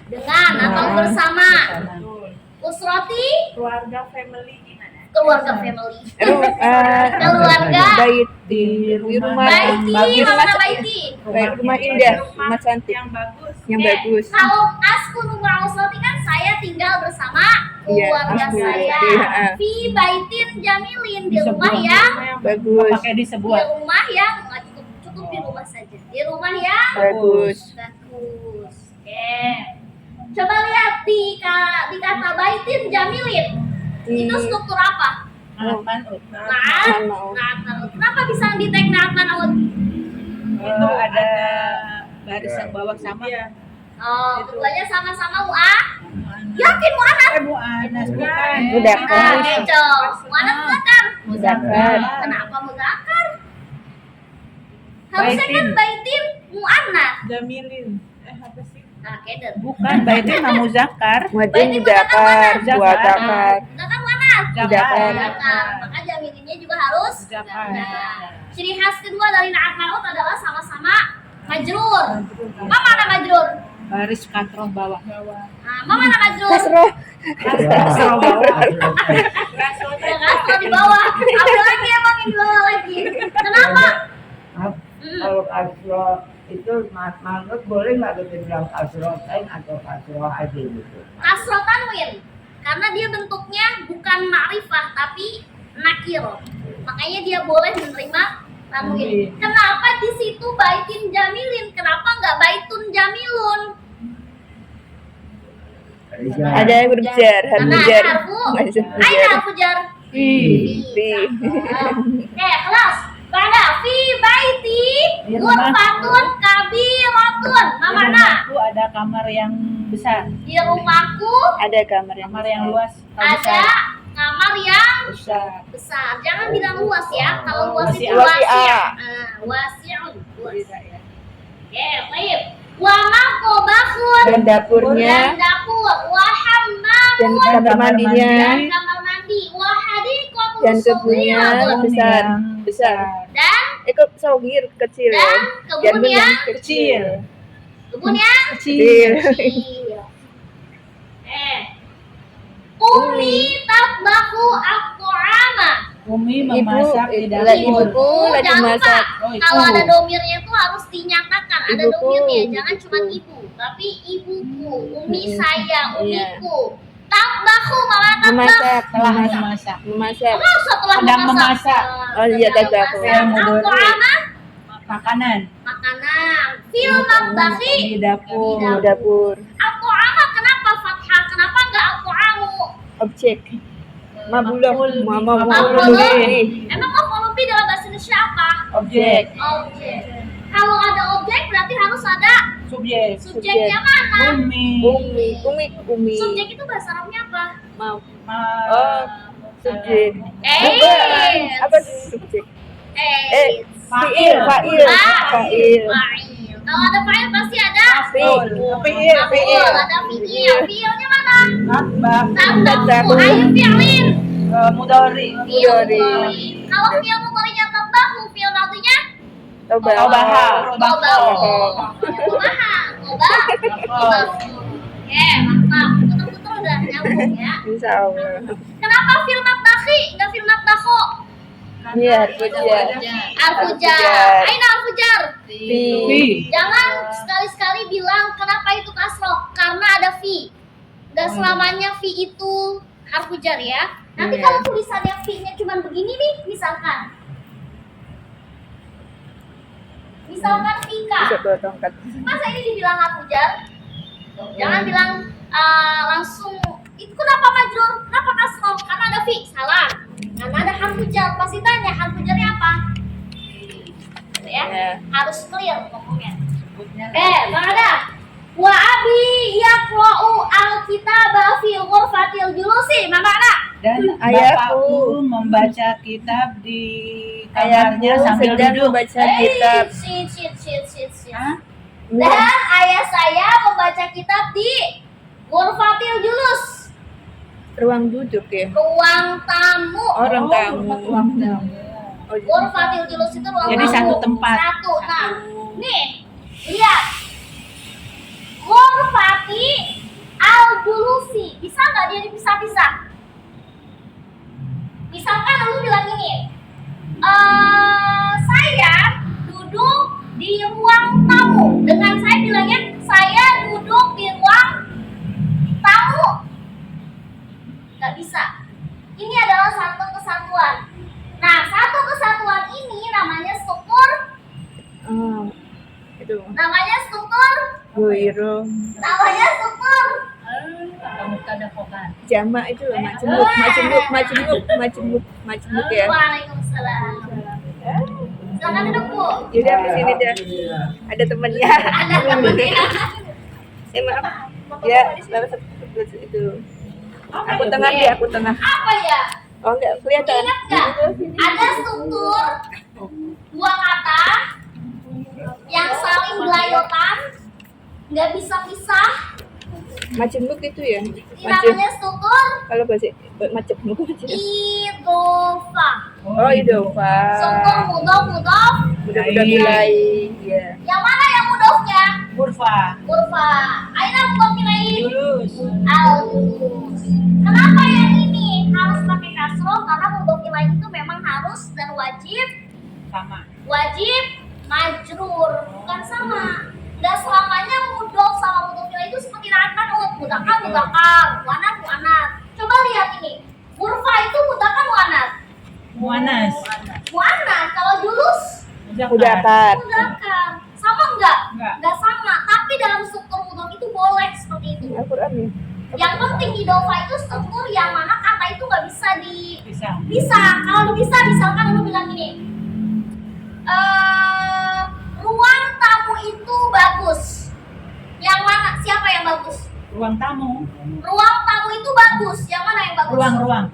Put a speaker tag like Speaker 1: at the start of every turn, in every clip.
Speaker 1: Dengan atau bersama. Usroti
Speaker 2: Keluarga family gimana?
Speaker 1: keluarga family.
Speaker 3: Keluarga bait di rumah
Speaker 1: Baiti, mana baiti?
Speaker 3: rumah indah, rumah cantik
Speaker 2: Yang bagus.
Speaker 3: yang bagus.
Speaker 1: Kalau askunu ma'a usroti kan saya tinggal bersama keluarga
Speaker 3: Iya,
Speaker 1: saya.
Speaker 3: iya.
Speaker 1: Fi baitin jamilin, di rumah yang
Speaker 3: Bagus.
Speaker 4: Pakai
Speaker 1: di
Speaker 4: disebuah.
Speaker 1: rumah yang nggak cukup di rumah saja. Di rumah yang
Speaker 3: Bagus.
Speaker 1: bagus. Oke. Coba lihat di kata baitin jamilin. Itu struktur apa?
Speaker 4: Alat manut.
Speaker 1: Naat. Naat. Kenapa bisa di tag naat manut?
Speaker 4: Itu ada baris yang bawah sama.
Speaker 1: Oh, keduanya sama-sama mu'ah. Yakin mu'anat?
Speaker 4: Mu'anas bukan.
Speaker 3: Mudzakkar.
Speaker 1: Cocok. Mu'anat mudzakkar.
Speaker 3: Mudzakkar.
Speaker 1: Kenapa mudzakkar? Harusnya kan baitin mu'anat.
Speaker 2: Jamilin. Apa sih?
Speaker 1: Nah, keder.
Speaker 4: Bukan, baitin mah muzakkar.
Speaker 3: Muadzin mudzakkar, muadzakkar.
Speaker 1: Mudzakkar mu'anat.
Speaker 3: Mudzakkar.
Speaker 1: Mudzakkar. Maka jamininnya juga harus
Speaker 4: Mudzakkar.
Speaker 1: Ciri khas kedua dari na'at manut adalah sama-sama majrur. Apa mana majrur?
Speaker 4: Baris kasroh bawah.
Speaker 1: Nah, apa mana majrur?
Speaker 3: Kasroh.
Speaker 4: Kasroh bawah.
Speaker 1: Kasroh di bawah. Apa lagi emang yang di bawah lagi? Kenapa?
Speaker 5: Kalau kasro itu manut boleh nggak kita bilang kasro atau kasro aja gitu?
Speaker 1: Kasroh tanwin. Karena dia bentuknya bukan ma'rifah tapi nakir. Makanya dia boleh menerima tanwin. Kenapa di situ baitin jamilin? Kenapa nggak baitun jamilun?
Speaker 3: Ada yang berjar,
Speaker 1: Karena
Speaker 3: harfujar.
Speaker 1: Aina harfu jar.
Speaker 3: Fi.
Speaker 1: Oke, kelas. Pada fi baiti ghurfatun kabiratun. Apa makna?
Speaker 4: Itu ada kamar yang besar,
Speaker 1: Di rumahku
Speaker 3: Ada kamar yang
Speaker 4: kamar yang luas.
Speaker 1: ada kamar yang
Speaker 4: besar.
Speaker 1: besar. Jangan bilang luas ya. Kalau luas itu
Speaker 3: Wasi'a.
Speaker 1: wasi'un. Luas. Oke, baik. Wa maqbakhun.
Speaker 3: dan dapurnya
Speaker 1: Dan dapur. Wa hammamun.
Speaker 3: dan kamar mandinya
Speaker 1: Dan kamar mandi. Wa hadiqatun
Speaker 3: dan kebunnya
Speaker 1: saghiratun.
Speaker 3: besar. Besar.
Speaker 1: Dan
Speaker 3: Ikut sogir kecil.
Speaker 1: Dan kebun
Speaker 3: Jangan
Speaker 1: yang
Speaker 3: kecil.
Speaker 1: kebun yang
Speaker 3: Kecil.
Speaker 1: kecil. Ummi tatbahu at-ta'ama.
Speaker 4: Umi
Speaker 3: Ibu,
Speaker 4: memasak di
Speaker 3: lagi
Speaker 4: dapur.
Speaker 3: ibuku lagi
Speaker 1: Jangan lupa,
Speaker 3: masak.
Speaker 4: Oh, itu.
Speaker 1: kalau ada domirnya itu harus dinyatakan. Ada
Speaker 3: Ibuku,
Speaker 1: domirnya, jangan
Speaker 3: ibuku.
Speaker 1: cuma ibu, tapi ibuku, umi
Speaker 3: Mm-mm.
Speaker 1: saya,
Speaker 3: Iya.
Speaker 1: umiku. Tatbahu, malah tatbah.
Speaker 3: Memasak.
Speaker 4: Setelah memasak.
Speaker 3: Memasak.
Speaker 1: Oh, setelah
Speaker 4: Sedang
Speaker 1: memasak.
Speaker 3: Oh, iya, tatbahu.
Speaker 1: At-ta'ama,
Speaker 4: Makanan
Speaker 1: makanan. Fil matbahi,
Speaker 4: di dapur.
Speaker 1: Di
Speaker 3: Dapur.
Speaker 1: at-ta'ama, kenapa fathah? Kenapa enggak at-ta'amu?
Speaker 3: Objek. Mabulun. Mama.
Speaker 1: Emang maf'ulun bih dalam bahasa Indonesia apa?
Speaker 4: Objek.
Speaker 1: Objek. Kalau ada objek berarti harus ada
Speaker 4: Subjek.
Speaker 1: subjeknya mana?
Speaker 4: Umi.
Speaker 3: Umi.
Speaker 1: Subjek itu bahasa Arabnya apa?
Speaker 3: Mau.
Speaker 4: Ma-
Speaker 3: Oh, subjek.
Speaker 1: Eh,
Speaker 3: Apa subjek?
Speaker 4: Fa'il.
Speaker 3: Fa'il.
Speaker 1: Fa'il. Kalau ada fa'il pasti ada
Speaker 4: Fi'il.
Speaker 1: maf'ul, ada fi'il. Fi'ilnya mana?
Speaker 4: Tatbah.
Speaker 1: Tatbahu, ayo fi'lin.
Speaker 4: Mudhari.
Speaker 1: Fi'il
Speaker 3: Mudhari.
Speaker 1: mudhari. Kalau fi'il mudharinya tatbahu, fi'il madhinya
Speaker 3: Tobaha.
Speaker 1: tabahu. Oke, mantap. Puter-puter udah nyambung ya.
Speaker 3: Insya Allah.
Speaker 1: Kenapa fi'il matbakhi enggak fi'il matbakho?
Speaker 3: Iya, harfujar.
Speaker 1: Arfujar. Aina arfujar.
Speaker 3: Fi.
Speaker 1: Jangan sekali-sekali bilang kenapa itu kasroh, karena ada fi. Gak selamanya fi itu harfujar ya. Nanti
Speaker 3: Iya.
Speaker 1: kalau tulisannya fi-nya cuma begini nih, misalkan fika.
Speaker 3: Bisa bawa tongkat.
Speaker 1: Masa ini dibilang harfujar? Jangan bilang langsung itu kenapa majrur? Kenapa kasroh? Karena ada fi. Salah. Karena ada harfujar. Pasti tanya harfujarnya apa? Gitu ya.
Speaker 3: Ya.
Speaker 1: Harus clear ngomongnya. Bagaimana? Wa abi yaqra'u al-kitaba fi ghurfatil julusi. Apa makna?
Speaker 4: Dan
Speaker 3: Ayahku.
Speaker 4: bapakku membaca kitab di kamarnya
Speaker 3: Ayahku
Speaker 4: sambil
Speaker 3: sedang
Speaker 4: duduk.
Speaker 3: membaca kitab.
Speaker 1: Shit.
Speaker 4: Hah?
Speaker 1: Dan ayah saya membaca kitab di ghurfatil julus.
Speaker 3: Ruang duduk ya.
Speaker 1: Ruang tamu.
Speaker 3: Orang tamu.
Speaker 4: Ruang tamu.
Speaker 3: Oh,
Speaker 1: Ghurfatil julus itu ruang
Speaker 4: Jadi
Speaker 1: tamu.
Speaker 4: satu tempat.
Speaker 1: Satu. Nah, nih, lihat. Ghurfati dia dipisah-pisah. Misalkan lu bilang gini, saya duduk di ruang tamu. Dengan saya bilangnya, saya duduk di ruang tamu. Gak bisa. Ini adalah satu kesatuan. Nah, satu kesatuan ini namanya struktur.
Speaker 3: Itu
Speaker 1: Namanya struktur.
Speaker 3: Goiro
Speaker 1: Namanya struktur.
Speaker 4: Kamu kada fokan.
Speaker 3: Jama itu loh, majemuk ya.
Speaker 1: Waalaikumsalam. Silakan duduk, Bu.
Speaker 3: Jadi habis ini dah ada temennya.
Speaker 1: Ada temennya.
Speaker 3: Maaf. Ya, salah satu itu. Aku tengah dia, aku tengah.
Speaker 1: Apa ya?
Speaker 3: Oh enggak kelihatan.
Speaker 1: Ingat nggak? Ada struktur dua kata yang saling belayotan, nggak bisa pisah.
Speaker 3: Majemuk itu ya.
Speaker 1: Ini namanya struktur
Speaker 3: Kalau bahasa majemuk aja.
Speaker 1: idofa.
Speaker 3: Oh, Idova.
Speaker 1: Struktur mudof.
Speaker 3: Mudah-mudahan nilai. Ya.
Speaker 1: Yang mana yang mudofnya?
Speaker 4: Kurva.
Speaker 1: Kurva. Aina mudof nilai.
Speaker 4: Lulus.
Speaker 1: Alus. Kenapa yang ini harus pakai kasroh? Karena mudof nilai itu memang harus dan wajib majrur, bukan sama. Nggak selamanya mudof sama mudof nilai itu seperti nakan mudakar, muanat. Coba lihat ini. Kurva itu mudakar,
Speaker 4: Muanas.
Speaker 1: muanat. Kalau julus
Speaker 3: Mudakar.
Speaker 1: mudakar. Sama enggak?
Speaker 4: Enggak.
Speaker 1: Enggak sama. Tapi dalam struktur mudof itu boleh seperti itu.
Speaker 3: Al-Qur'an ya.
Speaker 1: Yang penting di dofa itu struktur yang mana kata itu nggak bisa
Speaker 4: Bisa.
Speaker 1: Kalau bisa, misalkan lu bilang gini, ruang tamu itu bagus. Yang mana? Siapa yang bagus?
Speaker 4: Ruang tamu.
Speaker 1: Ruang tamu itu bagus. Yang mana yang bagus?
Speaker 4: Ruang.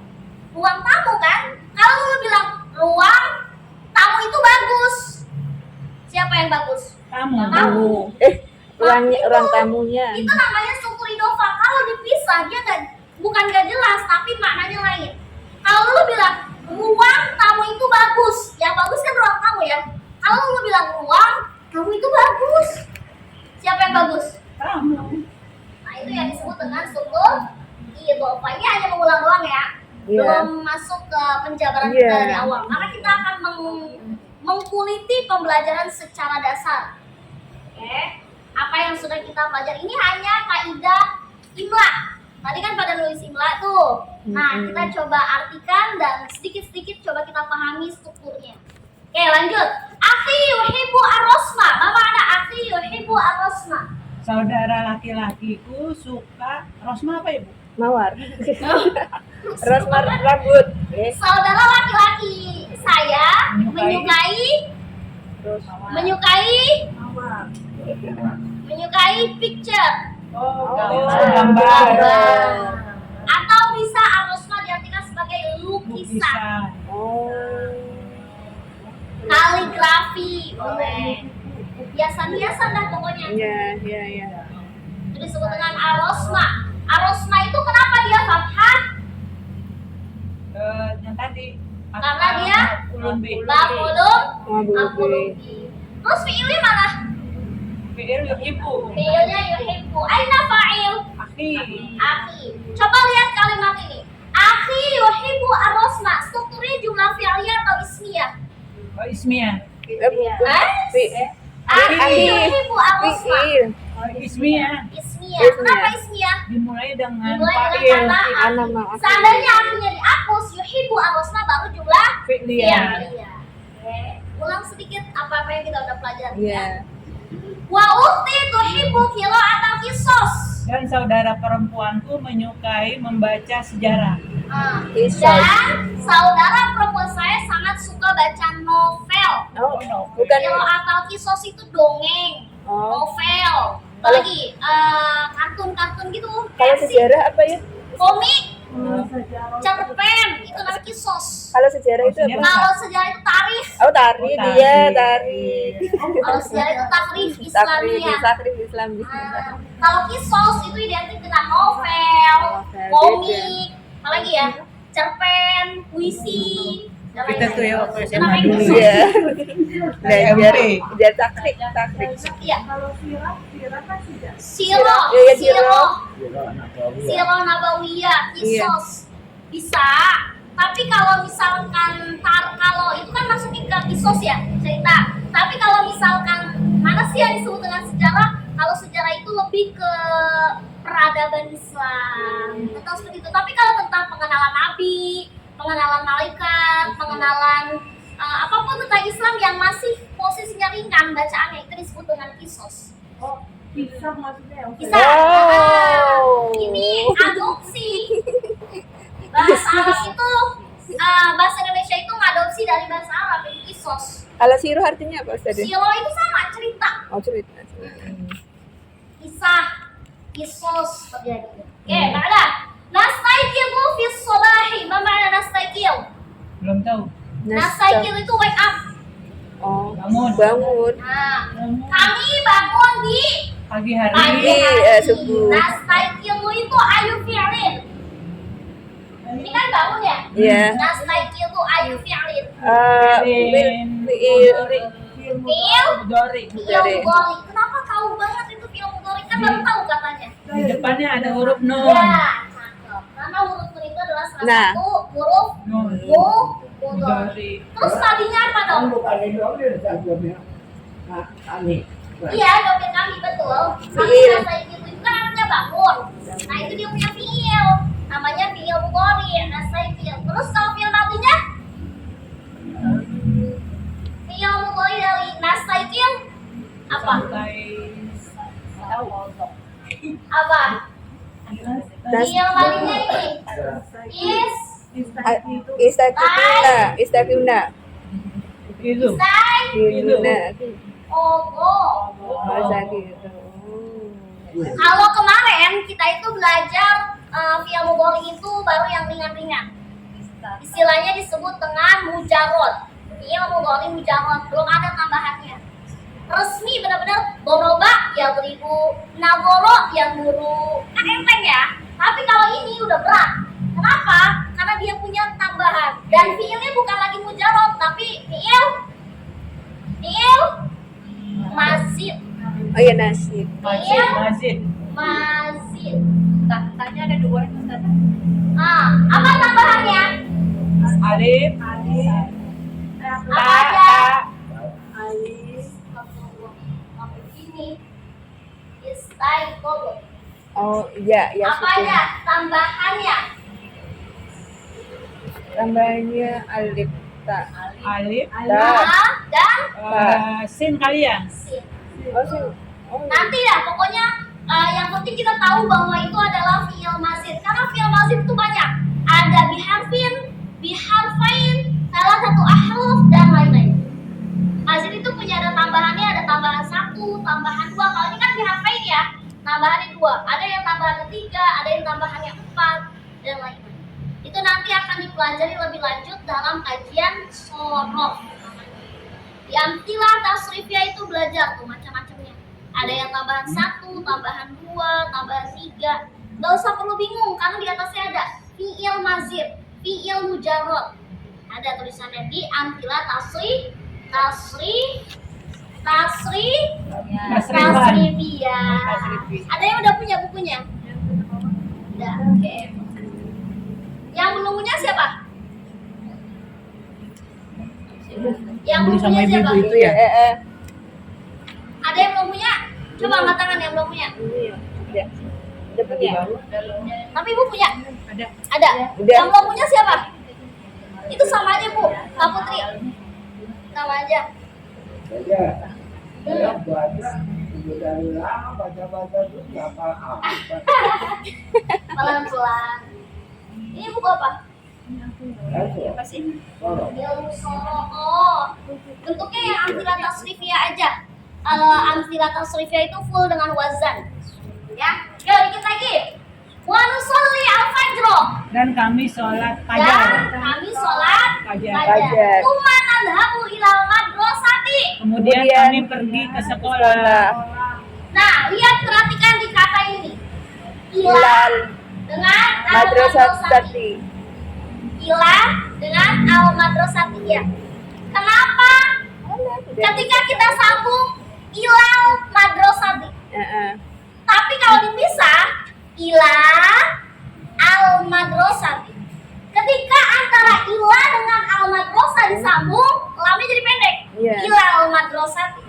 Speaker 1: Ruang tamu kan? Kalau lu bilang ruang tamu itu bagus, siapa yang bagus?
Speaker 4: Tamu.
Speaker 1: Tamu.
Speaker 3: Ruang tamunya.
Speaker 1: Itu namanya struktur idofa. Kalau dipisah dia bukan gak jelas, tapi maknanya lain. Kalau lu bilang ruang tamu itu bagus, yang bagus kan ruang tamu ya. Kalau lu bilang ruang tamu itu bagus, siapa yang bagus?
Speaker 4: Tamu.
Speaker 1: Nah itu yang disebut dengan struktur idofa. Ini hanya mengulang doang ya,
Speaker 3: Iya.
Speaker 1: belum masuk ke penjabaran
Speaker 3: Iya.
Speaker 1: kita dari awal. Karena kita akan mengkuliti pembelajaran secara dasar. Oke. Apa yang sudah kita pelajari ini hanya kaidah imla. Tadi kan pada nulis imla tuh. Nah, kita coba artikan dan sedikit-sedikit coba kita pahami strukturnya. Oke, lanjut. Akhi yuhibbu ar-rasma. Bapak ada akhi yuhibbu ar-rasma.
Speaker 4: Saudara laki-lakiku suka rosma apa, Ibu?
Speaker 3: Mawar. Rosmar rambut.
Speaker 1: Saudara laki-laki saya menyukai picture.
Speaker 4: Gambar.
Speaker 1: Atau bisa ar-rasma diartikan sebagai lukisan. Kaligrafi boleh. Biasa-biasa dah pokoknya.
Speaker 3: Iya.
Speaker 1: Itu disebut dengan arosma. Arosma itu kenapa dia fathah?
Speaker 4: Yang tadi.
Speaker 1: Karena dia
Speaker 4: Ulun B.
Speaker 1: maf'ulun. Terus fi'ilnya mana?
Speaker 4: Fi'il yuhibbu.
Speaker 1: Fi'ilnya yuhibbu. Aina fa'il?
Speaker 4: Akhi.
Speaker 1: Akhi. Coba lihat kalimat ini. Akhi yuhibbu arosma. Strukturnya jumlah fi'liyah atau ismiyah?
Speaker 4: Oh, Ismiyah.
Speaker 1: Akhi yuhibbu arosma.
Speaker 4: Oh, Ismiyah.
Speaker 1: Ismiyah. Kenapa ismiyah?
Speaker 4: Dimulai dengan
Speaker 1: Dimulai
Speaker 4: fa'il.
Speaker 1: dengan kata seandainya artinya dihapus, yuhibbu arosma baru jumlah
Speaker 4: Fi'liyah.
Speaker 1: fi'liyah. Oke. Ulang sedikit apa-apa yang kita udah pelajari
Speaker 3: Iya.
Speaker 1: ya. Wa ukhti tuhibbu qira'atal qisas.
Speaker 4: Dan saudara perempuanku menyukai membaca sejarah.
Speaker 3: Qisas.
Speaker 1: Dan saudara perempuan saya sangat suka baca novel.
Speaker 3: Oh, bukan.
Speaker 1: Qira'atal qisas itu dongeng,
Speaker 3: Oh.
Speaker 1: novel. Apalagi kartun-kartun gitu.
Speaker 3: Kalau
Speaker 1: versi.
Speaker 3: sejarah apa ya?
Speaker 1: Komik, cerpen, itu namanya kisos.
Speaker 3: Kalau sejarah itu apa?
Speaker 1: Kalau sejarah itu tarikh.
Speaker 3: Oh, tarik
Speaker 4: Oh,
Speaker 3: dia,
Speaker 4: tarik.
Speaker 3: tarik.
Speaker 1: Kalau sejarah itu takrif Islamiyah.
Speaker 3: Takrif Islam.
Speaker 1: Kalau kisos itu identik dengan novel,
Speaker 3: Novel,
Speaker 1: komik, apalagi ya, cerpen, puisi,
Speaker 4: Kita tuh ya waktu SMA
Speaker 1: Namanya
Speaker 4: dulu
Speaker 1: kisos.
Speaker 3: Iya. Belajar
Speaker 4: SMP.
Speaker 3: belajar taktik.
Speaker 1: Iya.
Speaker 2: Kalau sirap kan tidak.
Speaker 1: Siro,
Speaker 3: Iya,
Speaker 1: siro,
Speaker 5: Siro Nabawi.
Speaker 1: siro nabawiyah, kisos bisa. Tapi kalau misalkan kalau itu kan masuknya ke kisos ya cerita. Tapi kalau misalkan mana sih yang disebut dengan sejarah? Kalau sejarah itu lebih ke peradaban Islam, tentang seperti itu. Tapi kalau tentang pengenalan Nabi, pengenalan malaikat, pengenalan apapun tentang Islam yang masih posisinya ringan bacaannya itu disebut dengan kisos.
Speaker 2: Oh, kisah maksudnya yang
Speaker 1: Bisa.
Speaker 3: Oh.
Speaker 1: Ini adopsi. Bahasa Arab itu bahasa Indonesia itu mengadopsi dari bahasa Arab itu kisos.
Speaker 3: Kalau siruh artinya apa Ustaz?
Speaker 1: Siro itu sama cerita,
Speaker 3: Oh, cerita.
Speaker 1: kisah, kisos terjadi. Oke, ada. Nastaiqilu fi shabahi. Ma ma'na nastaiqil?
Speaker 4: Belum tahu.
Speaker 1: Nastaiqil itu wake up.
Speaker 3: Oh,
Speaker 4: Bangun.
Speaker 3: bangun.
Speaker 1: Nah, kami bangun di
Speaker 4: Pagi hari.
Speaker 1: pagi
Speaker 3: Pagi,
Speaker 1: hari.
Speaker 3: subuh.
Speaker 1: Nastaiqilu itu ayu fi'lin. Ini kan bangun ya?
Speaker 3: Iya.
Speaker 1: Nastaiqilu ayu fi'lin. Fil
Speaker 4: Dori.
Speaker 1: Film Gori. Kenapa tahu banget itu film Gori? Kan baru tahu katanya.
Speaker 4: Di depannya ada huruf nun.
Speaker 1: Ya, cakep. Karena huruf nun itu adalah salah
Speaker 3: Nah.
Speaker 1: satu huruf
Speaker 4: Nun.
Speaker 1: Mudhari.
Speaker 4: Dori.
Speaker 1: Terus tadinya apa dong?
Speaker 5: Kan bukan ini dong, ini sajamnya. Nah, kami.
Speaker 1: Iya, dompet kami betul. Kami
Speaker 3: Fiil.
Speaker 1: rasa itu kan artinya bangun. Nah itu dia punya fiil. Namanya fiil Mudhari. Nasai fiil. Terus kalau fiil matinya? Fiil Mudhari dari nasai fiil apa?
Speaker 4: Tahu.
Speaker 1: Apa?
Speaker 3: Nas-
Speaker 1: Fiil matinya ini. Is.
Speaker 3: Istakimna, istakimna.
Speaker 4: Itu.
Speaker 1: Sai.
Speaker 3: Gimana?
Speaker 1: Ogo.
Speaker 3: Bahasa gitu.
Speaker 1: Kalau kemarin kita itu belajar fi'il mudhari itu baru yang ringan-ringan. Istilahnya disebut dengan mujarrad. Fi'il mudhari mujarrad, belum ada tambahannya. Resmi benar-benar doroba yang beribu, nagoro yang guru. Kan enteng ya. Tapi kalau ini udah berat. Kenapa? Karena dia punya tambahan. Dan fi'ilnya bukan lagi mujarrad, tapi fi'il mazid.
Speaker 3: Oh iya nasib.
Speaker 4: Masjid. Masjid.
Speaker 1: Mazid.
Speaker 2: Tanya ada dua itu tadi.
Speaker 1: Apa tambahannya?
Speaker 4: Alif.
Speaker 1: Apa aja?
Speaker 2: Alis.
Speaker 1: Ini istaikob.
Speaker 3: Oh iya, ya
Speaker 1: Apa aja tambahannya?
Speaker 3: Tambahnya alif ta.
Speaker 4: Alif.
Speaker 3: Ta.
Speaker 1: Dan
Speaker 4: Sin kali ya.
Speaker 1: sin.
Speaker 3: Oh sih. Oh,
Speaker 1: Nanti ya, pokoknya yang penting kita tahu bahwa itu adalah fi'il mazid. Karena fi'il mazid itu banyak. Ada biharfin, biharfain, salah satu ahruf dan lain-lain. Mazid itu punya ada tambahannya, ada tambahan 1, tambahan 2. Kalau ini kan biharfain ya, tambahannya 2. Ada yang tambahan 3, ada yang tambahannya 4 dan lain-lain. Itu nanti akan dipelajari lebih lanjut dalam kajian shorof. Di amtilah tasrifiyah itu belajar tuh macam-macamnya. Ada yang tambahan 1, tambahan 2, tambahan 3. Gak usah perlu bingung karena di atasnya ada fi'il mazid, fi'il mujarrad. Ada tulisannya di amtilah tasrifiyah. Ada yang udah punya bukunya? Udah, oke. Yang belum punya siapa? Yang belum
Speaker 4: Sama
Speaker 1: punya siapa?
Speaker 4: ibu-ibu
Speaker 3: itu ya.
Speaker 1: Ada yang belum punya? Coba angkat tangan yang belum punya.
Speaker 3: Ya. Udah punya.
Speaker 1: Tapi ibu punya?
Speaker 4: Ada.
Speaker 1: Ada.
Speaker 3: Udah.
Speaker 1: Yang belum punya siapa? Itu sama aja bu, Kak Putri. Sama aja.
Speaker 5: Saja. Saya baca, dari lama baca-baca itu nggak paham.
Speaker 1: Pelan-pelan. Ini buku apa?
Speaker 5: Apa
Speaker 1: sih?
Speaker 5: Kalau
Speaker 1: Ilmu Soroko. Bentuknya yang amtilah tasrifiyah aja. Amtilah tasrifiyah itu full dengan wazan. Ya, yuk dikit lagi. Wa nusolli al-fajro.
Speaker 4: Dan kami sholat
Speaker 1: Dan
Speaker 4: fajar.
Speaker 1: kami sholat
Speaker 4: Fajar.
Speaker 1: fajar. Tsumma nadhabu ilal madrasati.
Speaker 4: Kemudian kami pergi ke sekolah.
Speaker 1: Nah, lihat perhatikan di kata ini.
Speaker 3: Ilal
Speaker 1: Dengan
Speaker 3: madrasah tadi.
Speaker 1: ila dengan al madrasati ya. Kenapa? Ketika kita sambung ilal madrasati. Tapi kalau dipisah ila al madrasati. Ketika antara ila dengan al madrasah disambung, lamnya jadi pendek.
Speaker 3: Iya.
Speaker 1: Ila al madrasati.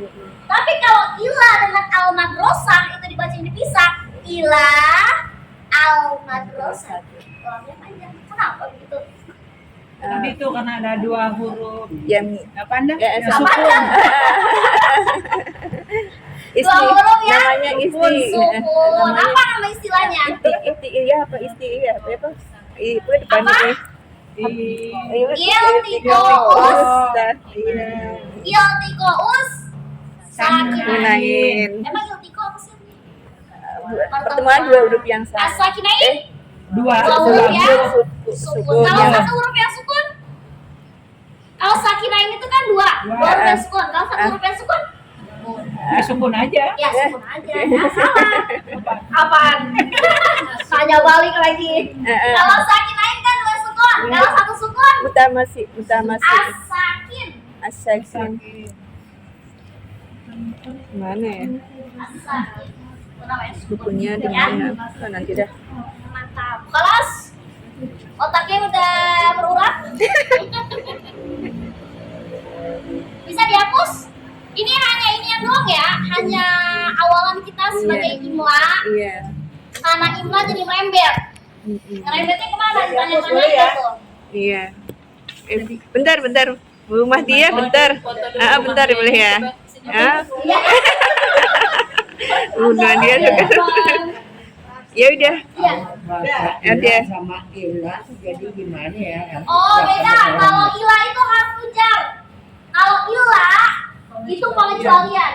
Speaker 1: Tapi kalau ila dengan al madrasah itu dibaca dipisah, ila al madrasati. Lamnya panjang. Kenapa begitu?
Speaker 4: Tadi itu karena ada dua huruf
Speaker 3: Yang
Speaker 4: apa anda?
Speaker 3: ya,
Speaker 4: Yang
Speaker 3: sukun.
Speaker 4: sukun.
Speaker 3: Isti,
Speaker 1: Dua huruf ya?
Speaker 3: namanya isti.
Speaker 1: Sukun. Apa nama istilahnya?
Speaker 3: Isti, iya apa isti, iya apa? Itu depannya
Speaker 1: Apa?
Speaker 3: Iltikous. Iya.
Speaker 1: Iltikous sakinain.
Speaker 3: Sakinain.
Speaker 1: Emang iltiko apa sih?
Speaker 3: Pertemuan dua huruf yang sama.
Speaker 1: As-sakinain
Speaker 4: Dua.
Speaker 1: dua huruf ya?
Speaker 3: Sukun.
Speaker 1: Sukun. Kalau satu huruf yang sukun, kalau sakinain itu kan dua huruf yang sukun. Kalau satu huruf yang sukun,
Speaker 4: Ya, sukun aja.
Speaker 1: ya sukun aja. Nggak salah. Apaan? Tanya balik lagi. Kalau sakinain kan dua sukun. Kalau satu sukun,
Speaker 3: Mutamasi.
Speaker 1: as-sakin.
Speaker 3: Asakin. Mana ya?
Speaker 1: As-sakin. Itu namanya sukun.
Speaker 3: Bukunya di
Speaker 1: Ya.
Speaker 3: mana? Oh, nanti dah.
Speaker 1: Mantap. Kelas otaknya udah berulang. Bisa dihapus? Ini hanya ini yang doang ya, hanya awalan kita sebagai imla.
Speaker 3: Iya.
Speaker 1: Karena imla jadi merembet. Merembetnya kemana? Ditanya-tanya aja tuh.
Speaker 3: Iya. Bentar. Rumah dia bentar. Bentar boleh ya.
Speaker 1: Iya.
Speaker 3: Rumah dia juga. Ya udah.
Speaker 1: Iya.
Speaker 3: Ya dia.
Speaker 5: sama ila jadi gimana ya?
Speaker 1: Oh beda. Kalau ila itu harfu jar. Kalau ila itu pengecualian.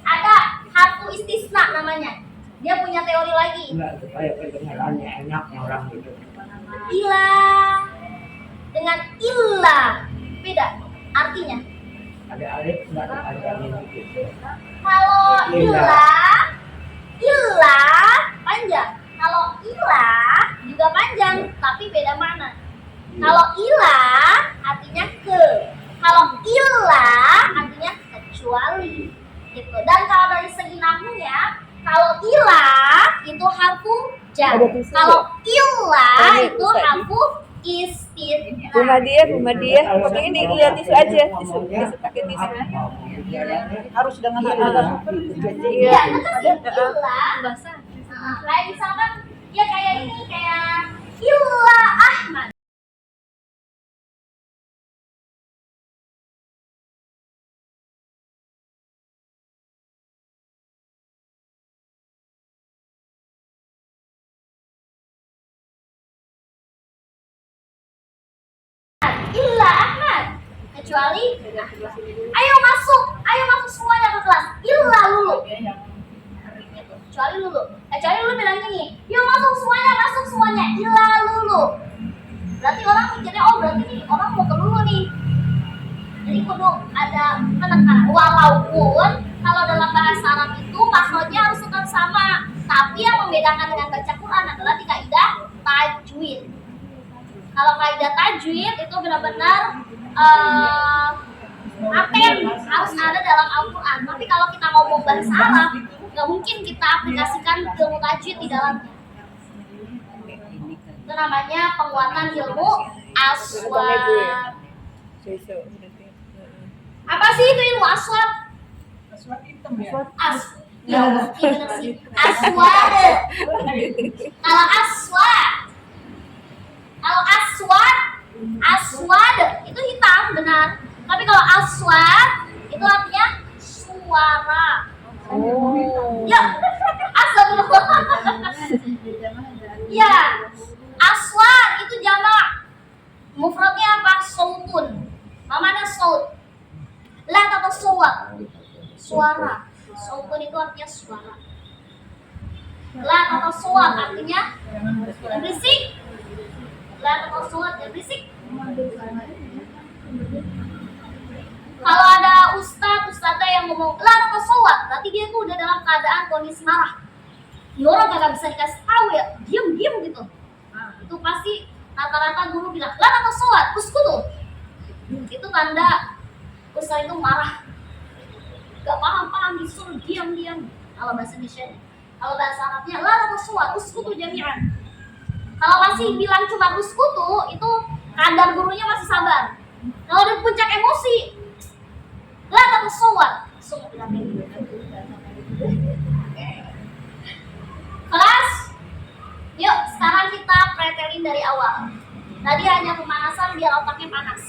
Speaker 1: Ada harfu istisna namanya. Dia punya teori lagi.
Speaker 5: Enggak supaya kedengarannya enak orang gitu.
Speaker 1: Ila dengan illa beda artinya.
Speaker 5: Ada alif enggak ada alif gitu.
Speaker 1: Kalau illa panjang. Kalau ila juga panjang tapi beda mana. Kalau ila artinya ke. Kalau illa artinya kecuali gitu. Dan kalau dari segi nahwunya, kalau ila itu harfu jar.
Speaker 3: Ada tisu
Speaker 1: Kalau illa
Speaker 3: Ini
Speaker 1: itu
Speaker 3: bisa di-
Speaker 1: harfu istisna.
Speaker 3: Rumah dia. Pakai ini lihat tisu aja. Tisu pakai tisu.
Speaker 4: Harus dengan agak sukun.
Speaker 1: Iya, itu sih illa. Kayak misalkan ya kayak ini kayak illa Ahmad. Illa Ahmad kecuali ayo masuk semuanya ke kelas illa lulu kecuali lulu bilang gini yuk masuk semuanya illa lulu berarti orang mikirnya oh berarti nih orang mau ke lulu nih jadi kudu ada penekanan walaupun kalau dalam bahasa Arab itu makhrajnya harus tetap sama tapi yang membedakan dengan baca Quran adalah di kaidah tajwid. Kalau kaidah tajwid itu benar-benar paten harus ada dalam Al-Quran. Tapi kalau kita ngomong bahasa Arab, nggak mungkin kita aplikasikan ilmu tajwid di dalamnya. Itu namanya penguatan ilmu aswad. Apa sih itu ilmu aswad?
Speaker 4: Aswad hitam ya.
Speaker 1: Ya, benar sih. Aswad. Kalau aswad itu hitam benar. Tapi kalau aswad itu artinya suara. Ya, astagfirullah. Ya, aswad itu jamak. Mufradnya apa? Sautun. Mana saut? La kata suara. Sautun itu artinya suara. La kata suara artinya berisik. La kata suara berisik. Kalau ada ustadzah yang ngomong la kata suara, berarti dia tuh udah dalam keadaan kondisi marah. Ini orang gak bisa dikasih tahu ya, diam gitu. Itu pasti rata-rata guru bilang, lah atau sholat, uskutu. Itu tanda ustaz itu marah. Gak paham-paham, disuruh diam-diam. Kalau bahasa Indonesia, kalau bahasa Arabnya, lah atau sholat, uskutu jami'an. Kalau masih bilang cuma uskutu, itu kadar gurunya masih sabar. Kalau udah puncak emosi, lah atau sholat, langsung bilang gitu. Kelas, yuk sekarang kita pretelin dari awal. Tadi hanya pemanasan biar otaknya panas.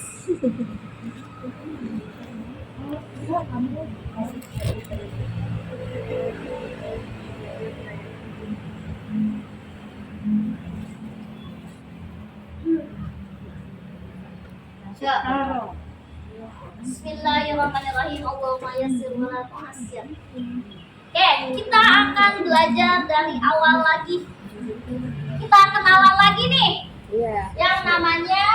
Speaker 1: Yuk. Bismillahirrahmanirrahim. Allahumma yassir wa la tu'assir. Oke, kita akan belajar dari awal lagi. Kita kenalan lagi nih.
Speaker 3: Iya.
Speaker 1: Yang namanya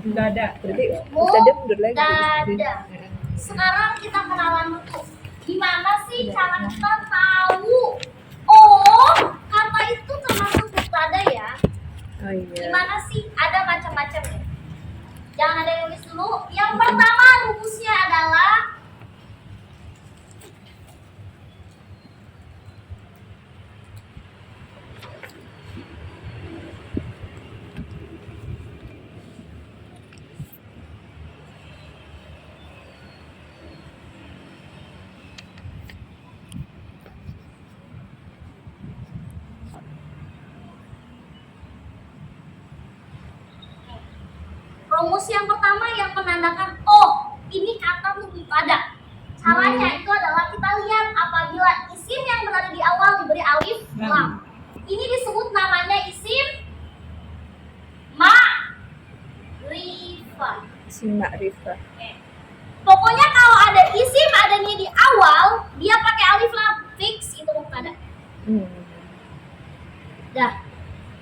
Speaker 4: Dada.
Speaker 3: Berarti Ustazah mundur lagi.
Speaker 1: Dada. Sekarang kita kenalan dulu. Gimana sih cara kita tahu? Oh, kata itu termasuk mubtada ya.
Speaker 3: Oh iya.
Speaker 1: Gimana sih? Ada macam-macamnya. Jangan ada yang tulis dulu. Yang pertama rumusnya adalah rumus yang pertama yang menandakan oh ini kata mubtada. Caranya itu adalah kita lihat apabila isim yang berada di awal diberi alif lam. Ini disebut namanya isim ma'rifah.
Speaker 3: Si Ma'rifah.
Speaker 1: Pokoknya kalau ada isim adanya di awal dia pakai alif lam fix itu mubtada. Dah.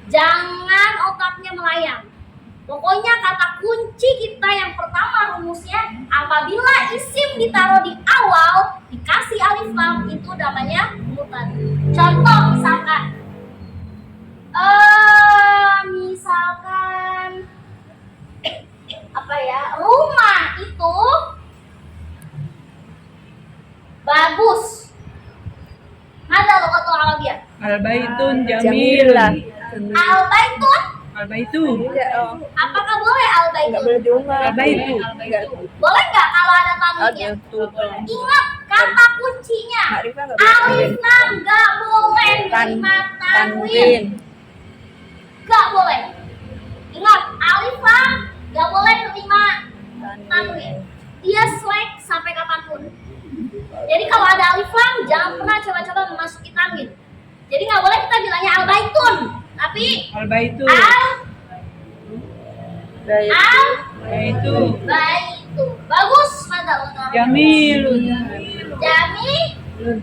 Speaker 1: Jangan otaknya melayang. Pokoknya kata kunci kita yang pertama rumusnya apabila isim ditaruh di awal dikasih alif lam itu namanya mubtada. Contoh misalkan apa ya, rumah itu bagus. Ada lugatul Arabiyah.
Speaker 4: Al-baitun
Speaker 3: Jamilah.
Speaker 4: jamil.
Speaker 1: Al-baitun.
Speaker 4: Al-baitu.
Speaker 3: Iya, oh.
Speaker 1: Apakah boleh
Speaker 3: Enggak
Speaker 1: al-baitun?
Speaker 3: boleh diumar.
Speaker 4: Al-baitu.
Speaker 3: Enggak.
Speaker 1: Boleh nggak kalau ada
Speaker 3: Oh,
Speaker 1: tanwinnya?
Speaker 3: tuh.
Speaker 1: Ingat kata kuncinya.
Speaker 3: Ma'rifah enggak boleh.
Speaker 1: Alif lam nggak boleh terima tanwin. Nggak boleh. Ingat alif lam nggak boleh terima tanwin. Dia slack sampai kapanpun. Jadi kalau ada alif lam jangan pernah coba-coba memasuki tanwin. Jadi nggak boleh kita bilangnya al-baitun, tapi
Speaker 4: Al-baitu.
Speaker 3: Baik.
Speaker 4: Baitu.
Speaker 1: Baitu. Bagus, mantap.
Speaker 4: Jamilun.
Speaker 1: Jamilun.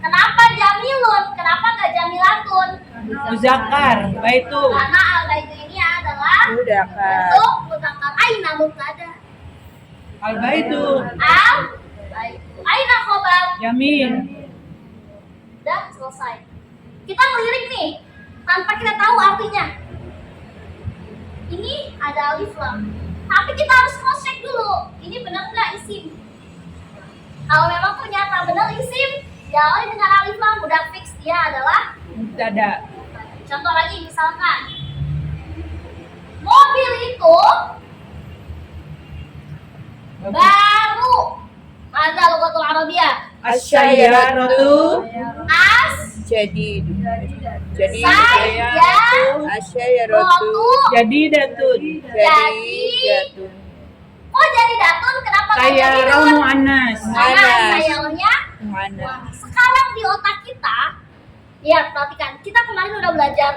Speaker 1: Kenapa jamilun? Kenapa nggak jamilatun?
Speaker 4: Muzakkar. Baitu.
Speaker 1: Karena al-baitu ini adalah
Speaker 3: Udah kan.
Speaker 1: bentuk mudzakkar. Aina mubtada.
Speaker 4: Al-baitu.
Speaker 1: Al-baitu. Aina khobar.
Speaker 4: Jamil.
Speaker 1: Udah selesai. Kita ngelirik nih tanpa kita tahu artinya. Ini ada alif lam. Tapi kita harus cross check dulu. Ini benar nggak isim? Kalau memang ternyata benar isim, diawali dengan alif lam udah fix dia adalah
Speaker 4: Mubtada.
Speaker 1: contoh lagi misalkan mobil itu baru. Ada lugatul Arabiyah.
Speaker 4: Asy-syajaratu.
Speaker 3: Jadi
Speaker 1: Saya
Speaker 3: asyayaratu
Speaker 4: Jadidatun.
Speaker 3: jadun.
Speaker 1: oh jadi datun kenapa nggak jadi
Speaker 4: Sayyarah
Speaker 1: datun?
Speaker 4: muannas.
Speaker 1: Karena
Speaker 3: Muannas.
Speaker 1: sayangnya
Speaker 3: Mana?
Speaker 1: sekarang di otak kita, ya perhatikan, kita kemarin udah belajar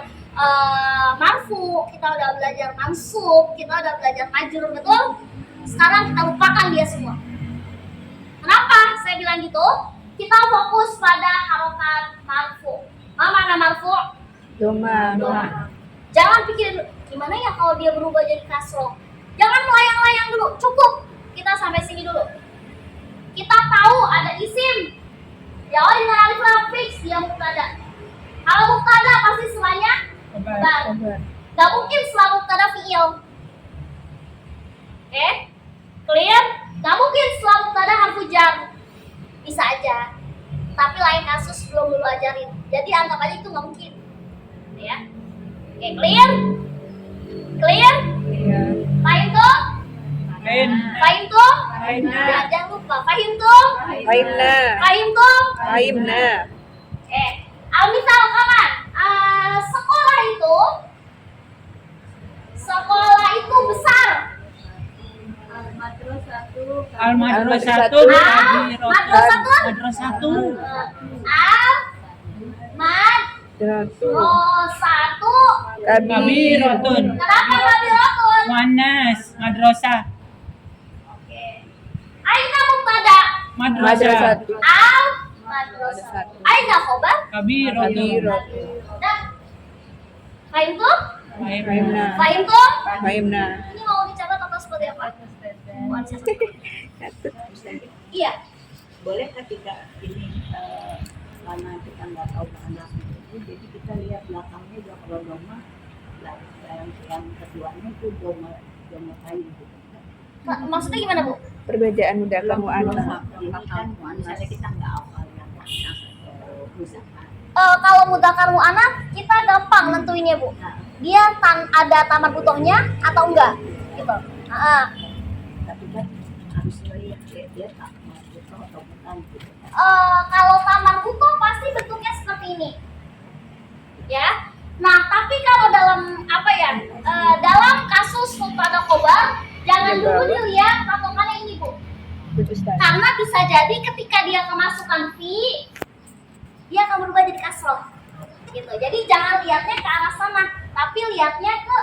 Speaker 1: marfu, kita udah belajar mansub, kita udah belajar majrur, betul? Sekarang kita lupakan dia semua. Kenapa saya bilang gitu? Kita fokus pada harokat marfu. Mana marfu?
Speaker 3: Doma.
Speaker 1: Jangan pikir gimana ya kalau dia berubah jadi kasroh. Jangan melayang-layang dulu, cukup. Kita sampai sini dulu. kita tahu ada isim diawali dengan alif lam fix, dia mubtada. Kalau mubtada pasti setelahnya khobar. Gak mungkin setelah mubtada fiil. Oke? Clear? Gak mungkin setelah mubtada harfu jar. Bisa aja. Tapi lain kasus belum dulu ajarin. Jadi anggap aja itu gak mungkin. Ya. Oke, clear? Clear?
Speaker 3: Iya.
Speaker 1: Fahim tuh?
Speaker 4: Fahim.
Speaker 1: Fahim tuh?
Speaker 4: Fahimna.
Speaker 1: Jangan lupa. Fahim tuh?
Speaker 3: Fahimna.
Speaker 1: Fahim tuh?
Speaker 3: Fahimna.
Speaker 1: Misal kawan, sekolah itu besar.
Speaker 2: Madrasatu.
Speaker 4: Al-madrasatu
Speaker 1: Madrasatun.
Speaker 4: madrasatu.
Speaker 3: Satu.
Speaker 1: Satu.
Speaker 4: Kabiratun.
Speaker 1: Kenapa kabirotun?
Speaker 4: Muannas. Madrasah.
Speaker 1: Aina mubtada.
Speaker 4: Madrasah.
Speaker 3: Satu.
Speaker 1: Madrasah. Aina khobar.
Speaker 4: Kabiratun.
Speaker 1: Dah. Fahim tuh?
Speaker 3: Fahimna.
Speaker 1: Fahim tuh?
Speaker 3: Fahimna.
Speaker 1: Ini mau dicatat atau seperti apa? Iya.
Speaker 2: Boleh ketika ini karena kita nggak tahu mana itu, jadi kita lihat belakangnya juga kalau doma, yang keduanya itu doma kayu.
Speaker 1: Maksudnya gimana, Bu?
Speaker 3: Perbedaan mudzakkar muannats.
Speaker 2: Ini kan misalnya kita nggak hafal yang muannas atau muzakkar.
Speaker 1: Kalau mudzakkar muannats kita gampang nentuinnya, Bu. Dia ada tamar butohnya atau enggak? Gitu.
Speaker 2: Tapi kan harus lihat dia tak masuk atau bukan gitu.
Speaker 1: Kalau tamar butoh pasti bentuknya seperti ini. Ya. Nah, tapi kalau dalam dalam kasus mubtada khobar jangan dulu dilihat patokannya ini, Bu. Karena bisa jadi ketika dia kemasukan fi, dia akan berubah jadi kasroh. Gitu. Jadi jangan lihatnya ke arah sana, tapi lihatnya ke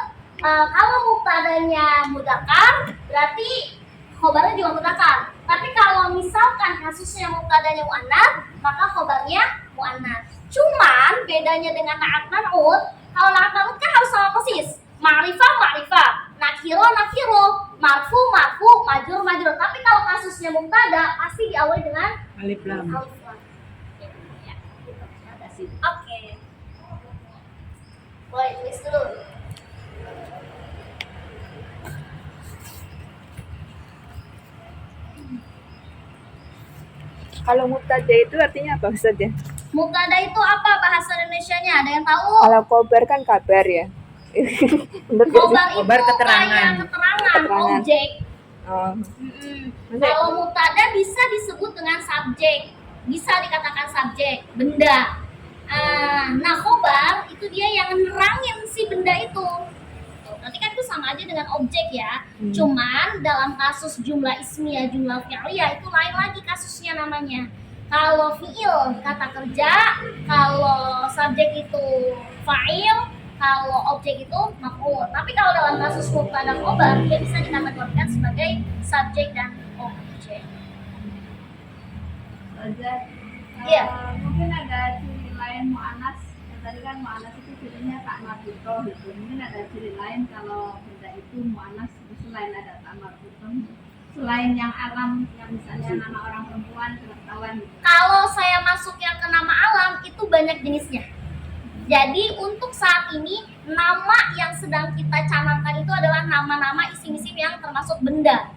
Speaker 1: kalau mubtadanya mudzakkar, berarti khobarnya juga mudzakkar. Tapi kalau misalkan kasusnya mubtadanya muannats, maka khobarnya muannats. Cuman bedanya dengan na'at man'ut, kalau na'at man'ut kan harus sama persis. Ma'rifah, nakiro, marfu, majrur. Tapi kalau kasusnya mubtada pasti diawali dengan
Speaker 4: Alif lam.
Speaker 1: alif lam. Ya, gitu. Oke. Boleh tulis dulu.
Speaker 3: Kalau mubtada itu artinya apa Ustaz ya?
Speaker 1: Mubtada itu apa bahasa Indonesianya? Ada yang tahu?
Speaker 3: Kalau khobar kan kabar ya. Bener gak sih?
Speaker 1: Khobar itu
Speaker 4: Khobar keterangan.
Speaker 1: kayak keterangan,
Speaker 3: Keterangan.
Speaker 1: objek.
Speaker 3: Oh.
Speaker 1: Kalau mubtada bisa disebut dengan subjek, bisa dikatakan subjek, benda. Nah, khobar itu dia yang nerangin si benda itu. Berarti kan itu sama aja dengan objek ya. Cuman dalam kasus jumlah ismiyah, jumlah fi'liyah itu lain lagi kasusnya namanya. Kalau fi'il kata kerja, kalau subjek itu fa'il, kalau objek itu maf'ul. Tapi kalau dalam kasus mubtada khobar dia bisa dikategorikan sebagai subjek dan objek. Iya.
Speaker 2: Mungkin ada ciri lain muannas. Tadi kan muannas itu cirinya tak marbutoh gitu. Mungkin ada ciri lain kalau benda itu muannas selain ada tak marbutoh. Selain yang alam, yang misalnya nama orang perempuan, pengetahuan gitu.
Speaker 1: Kalau saya masuk yang ke nama alam itu banyak jenisnya. Jadi untuk saat ini nama yang sedang kita canangkan itu adalah nama-nama isim-isim yang termasuk benda.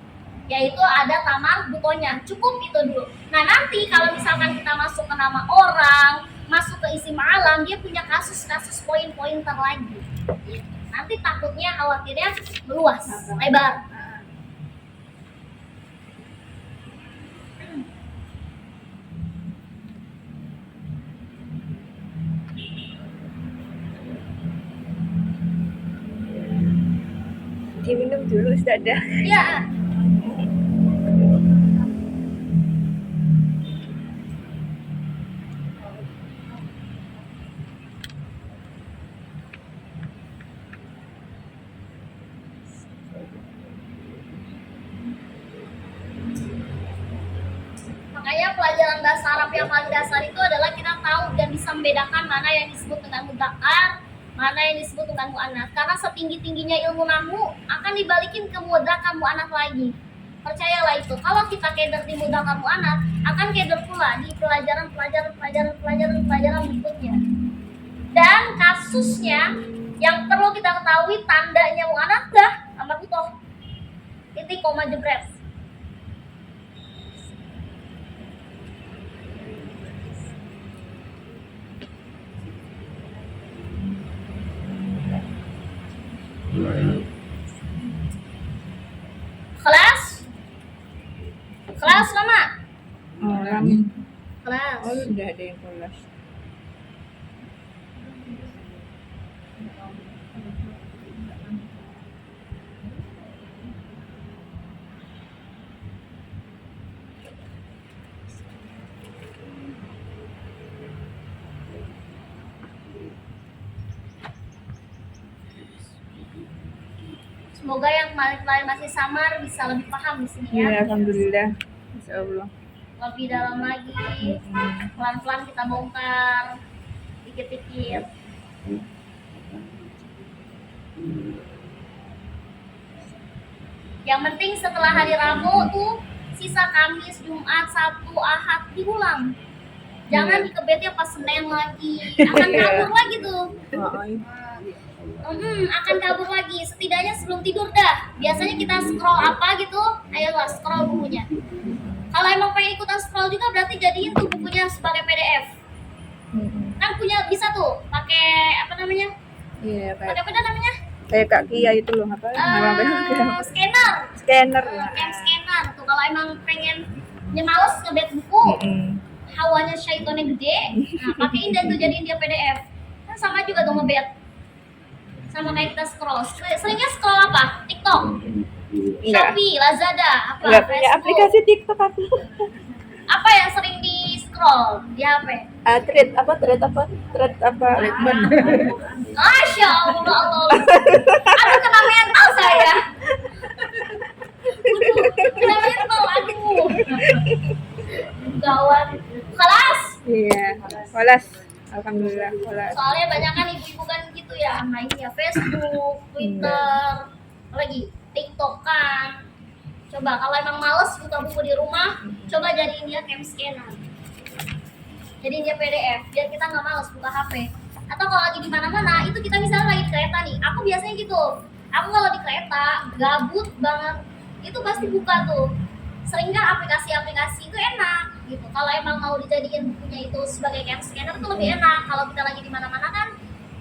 Speaker 1: Yaitu ada tamar butonya. Cukup itu dulu. Nah, nanti kalau misalkan kita masuk ke nama orang, masuk ke isim alam, dia punya kasus-kasus poin-pointer lagi. Nanti takutnya khawatirnya meluas, lebar.
Speaker 3: Diminum dulu Ustaz ya.
Speaker 1: Iya. Makanya pelajaran bahasa Arab yang paling dasar itu adalah kita tahu dan bisa membedakan mana yang disebut dengan mudzakkar, mana yang disebut dengan muannats. Karena setinggi-tingginya ilmu nahwu akan dibalikin ke mudzakkar muannats lagi. percayalah itu. Kalau kita keder di mudzakarul anak, akan keder pula di pelajaran berikutnya. Dan kasusnya yang perlu kita ketahui, tandanya mu'anas dah amat butuh titik koma jebret. Kelas lama. Kelas.
Speaker 3: Oh, udah ada yang kelas.
Speaker 1: Semoga yang kemarin masih samar bisa lebih paham di sini
Speaker 3: Ya,
Speaker 1: ya.
Speaker 3: alhamdulillah. Insyaallah.
Speaker 1: Lebih dalam lagi, pelan-pelan kita bongkar, dikit-dikit. Yang penting setelah hari Rabu tuh sisa Kamis, Jumat, Sabtu, Ahad diulang. Jangan dikebetnya pas Senin lagi, akan kabur lagi tuh. Akan kabur lagi. Setidaknya sebelum tidur dah. Biasanya kita scroll apa gitu, ayolah scroll bukunya. Kalau emang pengen ikutan scroll juga berarti jadiin tuh bukunya sebagai PDF. Kan punya bisa tuh pakai apa namanya?
Speaker 3: Iya,
Speaker 1: Pakai
Speaker 3: kayak
Speaker 1: apa namanya?
Speaker 3: kayak Kak Kia itu loh, apa? Nama
Speaker 1: Scanner.
Speaker 3: scanner.
Speaker 1: Kayak scanner tuh kalau emang pengen males ngebet buku, hawanya syaitonnya gede, nah pakein dan tuh jadiin dia PDF. Kan sama juga tuh ngebet. Sama kayak kita scroll. Seringnya scroll apa? TikTok,
Speaker 3: Enggak.
Speaker 1: Shopee, Lazada, apa?
Speaker 3: Enggak punya
Speaker 1: Facebook.
Speaker 3: aplikasi TikTok aku.
Speaker 1: Apa yang sering di scroll di HP?
Speaker 3: Thread apa?
Speaker 1: Masya Allah, aduh kena mental saya. Kena mental, aduh. Gawat. Kelas.
Speaker 3: Iya, kelas. Alhamdulillah, kelas.
Speaker 1: Soalnya banyak kan ibu-ibu kan gitu ya, mainnya Facebook, Twitter, lagi TikTok kan. Coba kalau emang males buka buku di rumah, coba jadiin dia cam scanner. Jadiin dia PDF, biar kita nggak males buka HP. Atau kalau lagi di mana-mana, itu kita misalnya lagi di kereta nih. Aku biasanya gitu. Aku kalau di kereta gabut banget, itu pasti buka tuh. Seringkali aplikasi-aplikasi itu enak gitu. Kalau emang mau dijadiin bukunya itu sebagai cam scanner itu lebih enak. Kalau kita lagi di mana-mana kan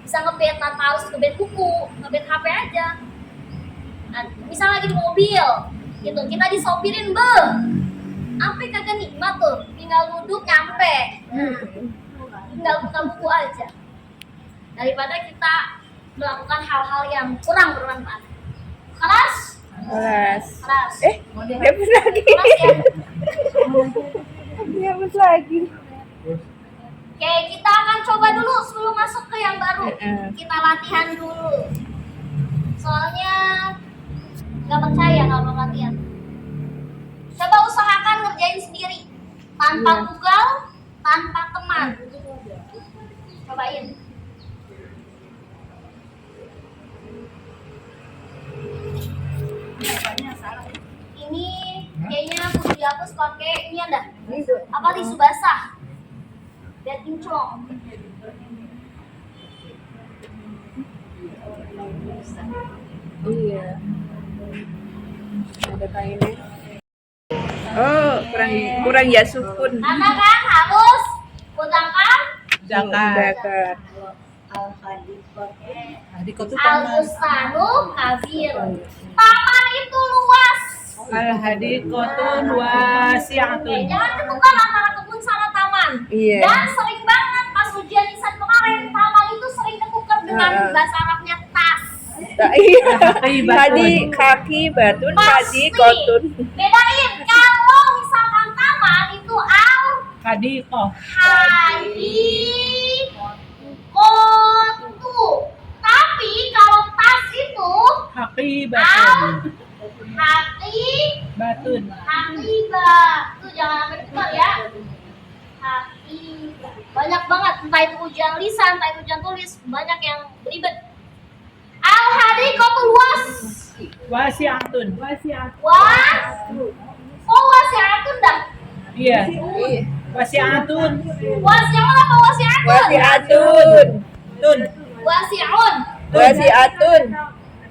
Speaker 1: bisa ngebet tanpa harus ngebet buku, ngebet HP aja. Nah, misal lagi di mobil gitu, kita disopirin apa kagak nikmat tuh, tinggal duduk nyampe, tinggal buka buku aja daripada kita melakukan hal-hal yang kurang bermanfaat. Kelas.
Speaker 3: Hapus lagi.
Speaker 1: Kelas ya.
Speaker 3: Hapus lagi.
Speaker 1: Oke, kita akan coba dulu sebelum masuk ke yang baru. Kita latihan dulu. Soalnya nggak percaya kalau latihan. Coba usahakan ngerjain sendiri, tanpa Google, tanpa teman. Cobain. Ini kayaknya kudu dihapus pakai ini ada. Apa tisu basah? Biar kinclong.
Speaker 3: Iya. Ada kainnya. Oh, kurang ya sukun.
Speaker 1: Karena kan harus udangkan
Speaker 3: Zakat.
Speaker 1: al-bustanu kabir. Taman itu luas.
Speaker 4: Al-hadiqatun wasi'atun.
Speaker 1: Jangan ketukar antara kebun sama taman.
Speaker 3: Iya.
Speaker 1: Dan sering banget pas ujian lisan kemarin, taman itu sering ketukar dengan bahasa Arabnya tas.
Speaker 3: Iya. Tadi kaki batun, tadi kotun.
Speaker 1: Bedain kalau misalkan taman itu
Speaker 4: Hadiqah.
Speaker 1: kotu. Tapi kalau tas itu
Speaker 4: Haqibatun. Batun.
Speaker 1: hakiba. Tuh jangan sampai tukar ya. Hakiba. Banyak banget, entah itu ujian lisan, entah itu ujian tulis, banyak yang ribet. Al-hadiqatul luas.
Speaker 4: Wasi'atun.
Speaker 1: Oh wasi'atun dah.
Speaker 4: Iya.
Speaker 3: Iya.
Speaker 4: Wasi'atun.
Speaker 1: Wasi'un apa wasi'atun?
Speaker 3: Wasi'atun.
Speaker 4: Tun.
Speaker 1: Wasi'un.
Speaker 3: Wasi'atun.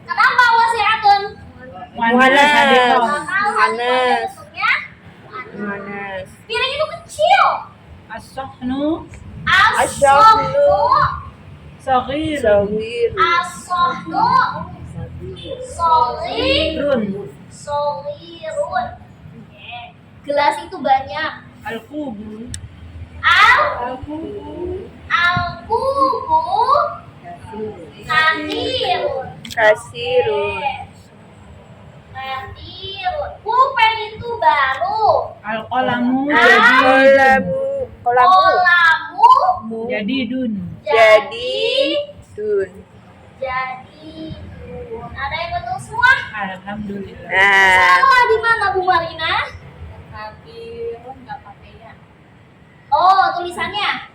Speaker 1: Kenapa wasi'atun?
Speaker 3: Muannas.
Speaker 4: Hadithah.
Speaker 3: Muannas.
Speaker 1: Bentuknya
Speaker 3: Muannas.
Speaker 1: piring itu kecil.
Speaker 4: As-sahnu.
Speaker 1: As-sohnu.
Speaker 4: Saghir.
Speaker 3: Sawir.
Speaker 1: As-sohnu. Solir.
Speaker 4: Run.
Speaker 1: Solirun. Oke. Gelas itu banyak.
Speaker 4: Al-kubu.
Speaker 1: Al-kubu. Kathirun.
Speaker 3: Kasirun.
Speaker 1: Kathirun. Pulpen itu baru.
Speaker 4: Al-qalamu.
Speaker 3: Kolamu. Kolamu.
Speaker 1: Kolamu.
Speaker 4: Jadidun.
Speaker 3: Jadi. Dun.
Speaker 1: Jadi ada yang betul semua?
Speaker 4: Alhamdulillah.
Speaker 3: Nah.
Speaker 1: Salah di mana Bu Marina?
Speaker 2: Kabirun nggak pakai ya.
Speaker 1: Oh, tulisannya.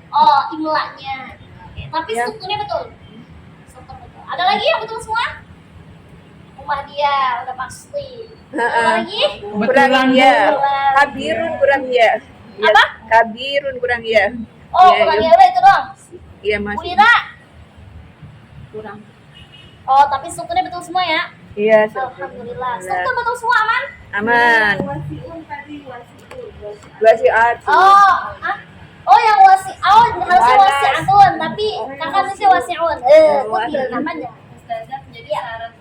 Speaker 1: Oh, imlanya. Oke, tapi
Speaker 3: Ya.
Speaker 1: strukturnya betul. Struktur betul. Ada lagi yang betul semua? Rumah dia udah pasti. Ada lagi?
Speaker 3: Kurang ya. Kabirun kurang ya. Ya,
Speaker 1: Apa?
Speaker 3: Kabirun kurang ya.
Speaker 1: Oh,
Speaker 3: Ya,
Speaker 1: kurang
Speaker 3: ya.
Speaker 1: ya udah itu dong.
Speaker 3: Iya
Speaker 1: Bu
Speaker 3: masih.
Speaker 1: Lira.
Speaker 2: Kurang.
Speaker 1: Oh, tapi strukturnya betul semua ya?
Speaker 3: Iya.
Speaker 1: Alhamdulillah. Struktur betul semua aman?
Speaker 3: Aman.
Speaker 2: Wasiun tadi wasiun.
Speaker 3: Wasi'atun.
Speaker 1: Oh, ah? Oh yang harusnya
Speaker 3: Walas.
Speaker 1: wasi'atun, tapi kakak nulisnya wasi'un. Kecil namanya.
Speaker 2: Ustazah, jadi syarat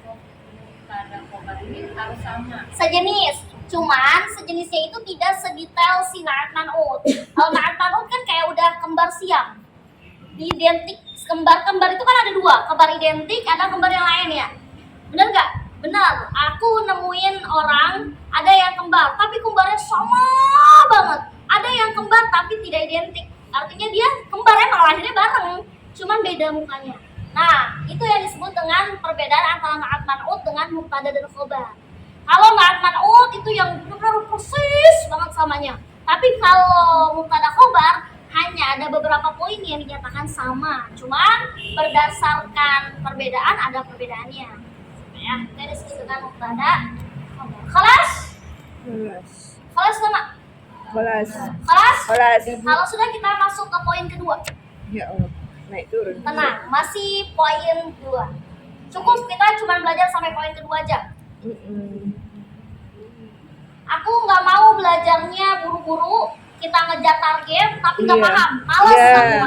Speaker 2: pada khobar ini harus sama.
Speaker 1: Sejenis, cuman sejenisnya itu tidak sedetail si Na'at Man'ud. Kalau Na'at Man'ud kan kayak udah kembar siam, identik. Kembar-kembar itu kan ada dua, kembar identik, ada kembar yang lain ya. Bener nggak? Benar. Aku nemuin orang ada yang kembar, tapi kembarnya sama banget. Ada yang kembar tapi tidak identik. Artinya dia kembar emang lahirnya bareng, cuman beda mukanya. Nah, itu yang disebut dengan perbedaan antara Na'at Man'ud dengan Mubtada dan Khobar. Kalau Na'at Man'ud itu yang benar-benar persis banget samanya. Tapi kalau Mubtada Khobar hanya ada beberapa poin yang dinyatakan sama. Cuman berdasarkan perbedaan ada perbedaannya. Ya, kita disebut dengan Mubtada Khobar. Kelas? Kelas nama?
Speaker 3: Kelas.
Speaker 1: Kelas?
Speaker 3: Kelas.
Speaker 1: Kalau sudah kita masuk ke poin kedua.
Speaker 3: Ya Allah. Naik turun.
Speaker 1: Tenang, masih poin 2. Cukup kita cuma belajar sampai poin kedua aja. Aku nggak mau belajarnya buru-buru, kita ngejar target tapi nggak
Speaker 3: Iya.
Speaker 1: paham, males
Speaker 3: Iya.
Speaker 1: aku.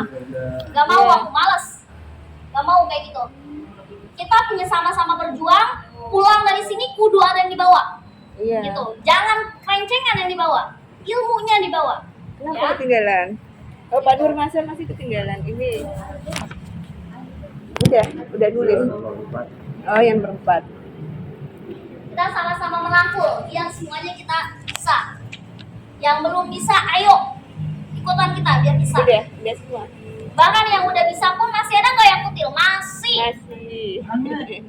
Speaker 1: Nggak mau
Speaker 3: Iya.
Speaker 1: aku, males. Nggak mau kayak gitu. Kita punya sama-sama berjuang, pulang dari sini kudu ada yang dibawa.
Speaker 3: Iya.
Speaker 1: Gitu. Jangan kerencengan yang dibawa, ilmunya dibawa.
Speaker 3: Kenapa
Speaker 1: Ya.
Speaker 3: ketinggalan? Oh, Pak Nur masih ketinggalan. Ini udah nulis. Oh, yang berempat.
Speaker 1: Kita sama-sama merangkul biar semuanya kita bisa. Yang belum bisa, ayo ikutan kita biar bisa.
Speaker 3: Udah semua.
Speaker 1: Bahkan yang udah bisa pun masih ada nggak yang kutil? Masih.
Speaker 3: Masih.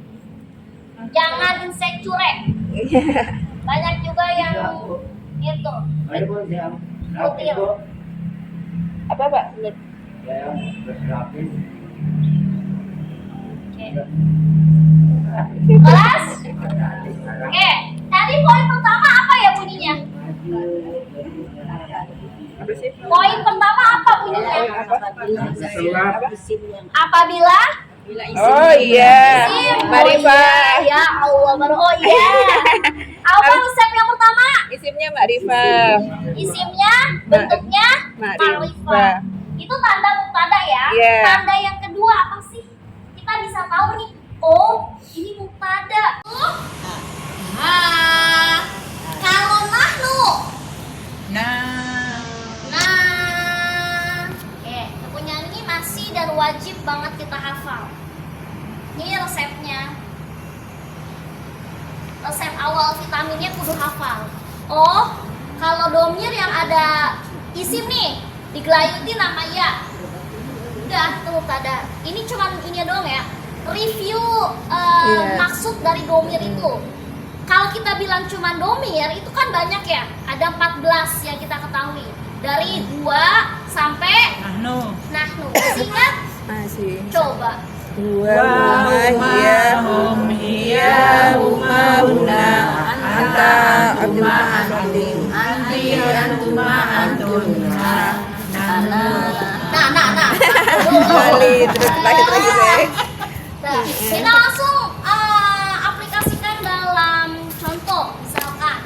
Speaker 1: Jangan insecure. Banyak juga yang itu.
Speaker 5: Ada pun yang
Speaker 1: Kutil.
Speaker 3: Apa, Pak?
Speaker 5: yang berserapin.
Speaker 1: Oke. Kelas? Oke. Tadi poin pertama apa ya bunyinya?
Speaker 3: Apa sih?
Speaker 1: Poin pertama apa bunyinya? Apabila
Speaker 3: Oh iya.
Speaker 1: isim.
Speaker 3: Marifah.
Speaker 1: Ya Allah, baru oh iya. Apa konsep yang pertama?
Speaker 3: Isimnya Marifah.
Speaker 1: Isimnya, bentuknya
Speaker 3: Ma'rifah.
Speaker 1: ma'rifah. Itu tanda mubtada ya.
Speaker 3: Iya.
Speaker 1: Tanda yang kedua apa sih? Kita bisa tahu nih. Oh, ini mubtada. Kalau nahnu.
Speaker 4: Nah.
Speaker 1: Nah. Kepunyaan ini masih dan wajib banget kita hafal. Ini resepnya. Resep awal vitaminnya kudu hafal. Oh, kalau domir yang ada isim nih, digelayutin nama ya. Udah, itu mubtada. Ini cuman ini doang ya. Review
Speaker 3: Iya.
Speaker 1: maksud dari domir itu. Kalau kita bilang cuma domir, itu kan banyak ya. Ada 14 yang kita ketahui. Dari 2 sampai
Speaker 4: Nahnu.
Speaker 1: nahnu. Masih ingat?
Speaker 3: Masih.
Speaker 1: Coba.
Speaker 3: Wa hum hiya rumahuna anta abdul alim.
Speaker 1: Nah.
Speaker 3: Kali terus lagi gue.
Speaker 1: Nah, kita langsung aplikasikan dalam contoh, misalkan.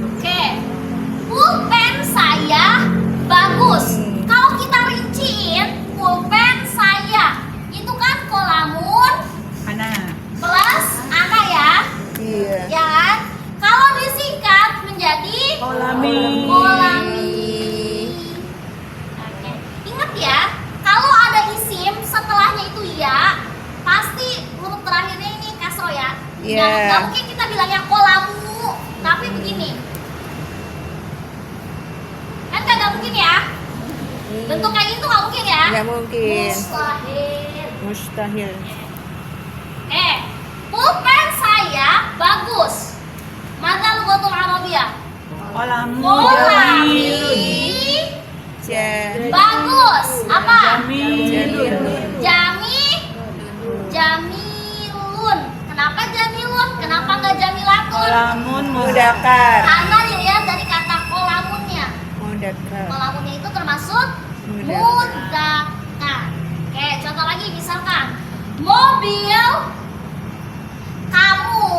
Speaker 1: Oke, pulpen saya bagus. Kalau kita rinciin, pulpen saya itu kan kolamun
Speaker 4: Ana.
Speaker 1: plus ana ya,
Speaker 3: Iya.
Speaker 1: ya kan? Kalau disingkat menjadi
Speaker 4: Kolami.
Speaker 1: kolami. Oke. Ingat ya, kalau ada isim setelahnya itu ya, pasti huruf terakhirnya ini kasro ya.
Speaker 3: Iya.
Speaker 1: Nggak mungkin kita bilangnya kolamu, tapi begini. Kan nggak mungkin ya. Bentuk kayak gitu nggak mungkin ya.
Speaker 3: Nggak mungkin.
Speaker 1: Mustahil.
Speaker 3: Mustahil.
Speaker 1: Pulpen saya bagus. Mada lughatul Arabiyah.
Speaker 4: Kolamu.
Speaker 1: Kolami. Bagus. Apa? Jamilun. Kenapa jamilun? Kenapa nggak jamilatun?
Speaker 4: Kolamun
Speaker 3: Mudakar.
Speaker 1: Karena dilihat dari kata kolamunnya.
Speaker 3: Mudakar.
Speaker 1: Kolamunnya itu termasuk
Speaker 3: Mudakar.
Speaker 1: mudakar. Oke, contoh lagi misalkan mobil kamu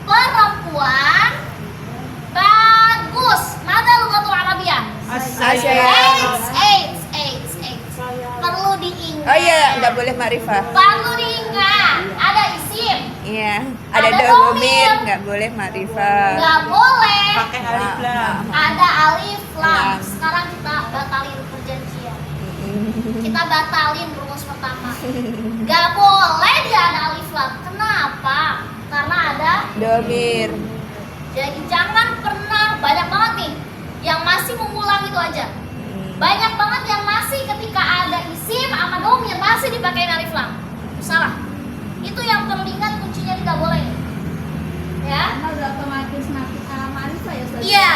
Speaker 1: perempuan bagus. Mada lughatul Arabiyah. AIDS. Perlu diingat.
Speaker 3: Oh iya, nggak boleh makrifah.
Speaker 1: Perlu diingat. Ada isim.
Speaker 3: Iya. Ada
Speaker 1: Ada
Speaker 3: domir,
Speaker 1: domir.
Speaker 3: nggak boleh makrifah.
Speaker 1: Nggak boleh.
Speaker 4: pakai alif lam.
Speaker 1: Ada alif lam.
Speaker 3: Lam.
Speaker 1: Sekarang kita batalin perjanjian. Kita batalin rumus pertama. Nggak boleh dia ada alif lam. Kenapa? Karena ada.
Speaker 3: Domir.
Speaker 1: Jadi jangan pernah, banyak banget nih yang masih mengulang itu aja. Banyak banget yang masih ketika ada isim sama domir masih dipakai alif lam. Salah. Itu yang perlu diingat, kuncinya tidak boleh. Ya.
Speaker 2: Karena udah otomatis ma'rifah ya Ustaz?
Speaker 1: Iya,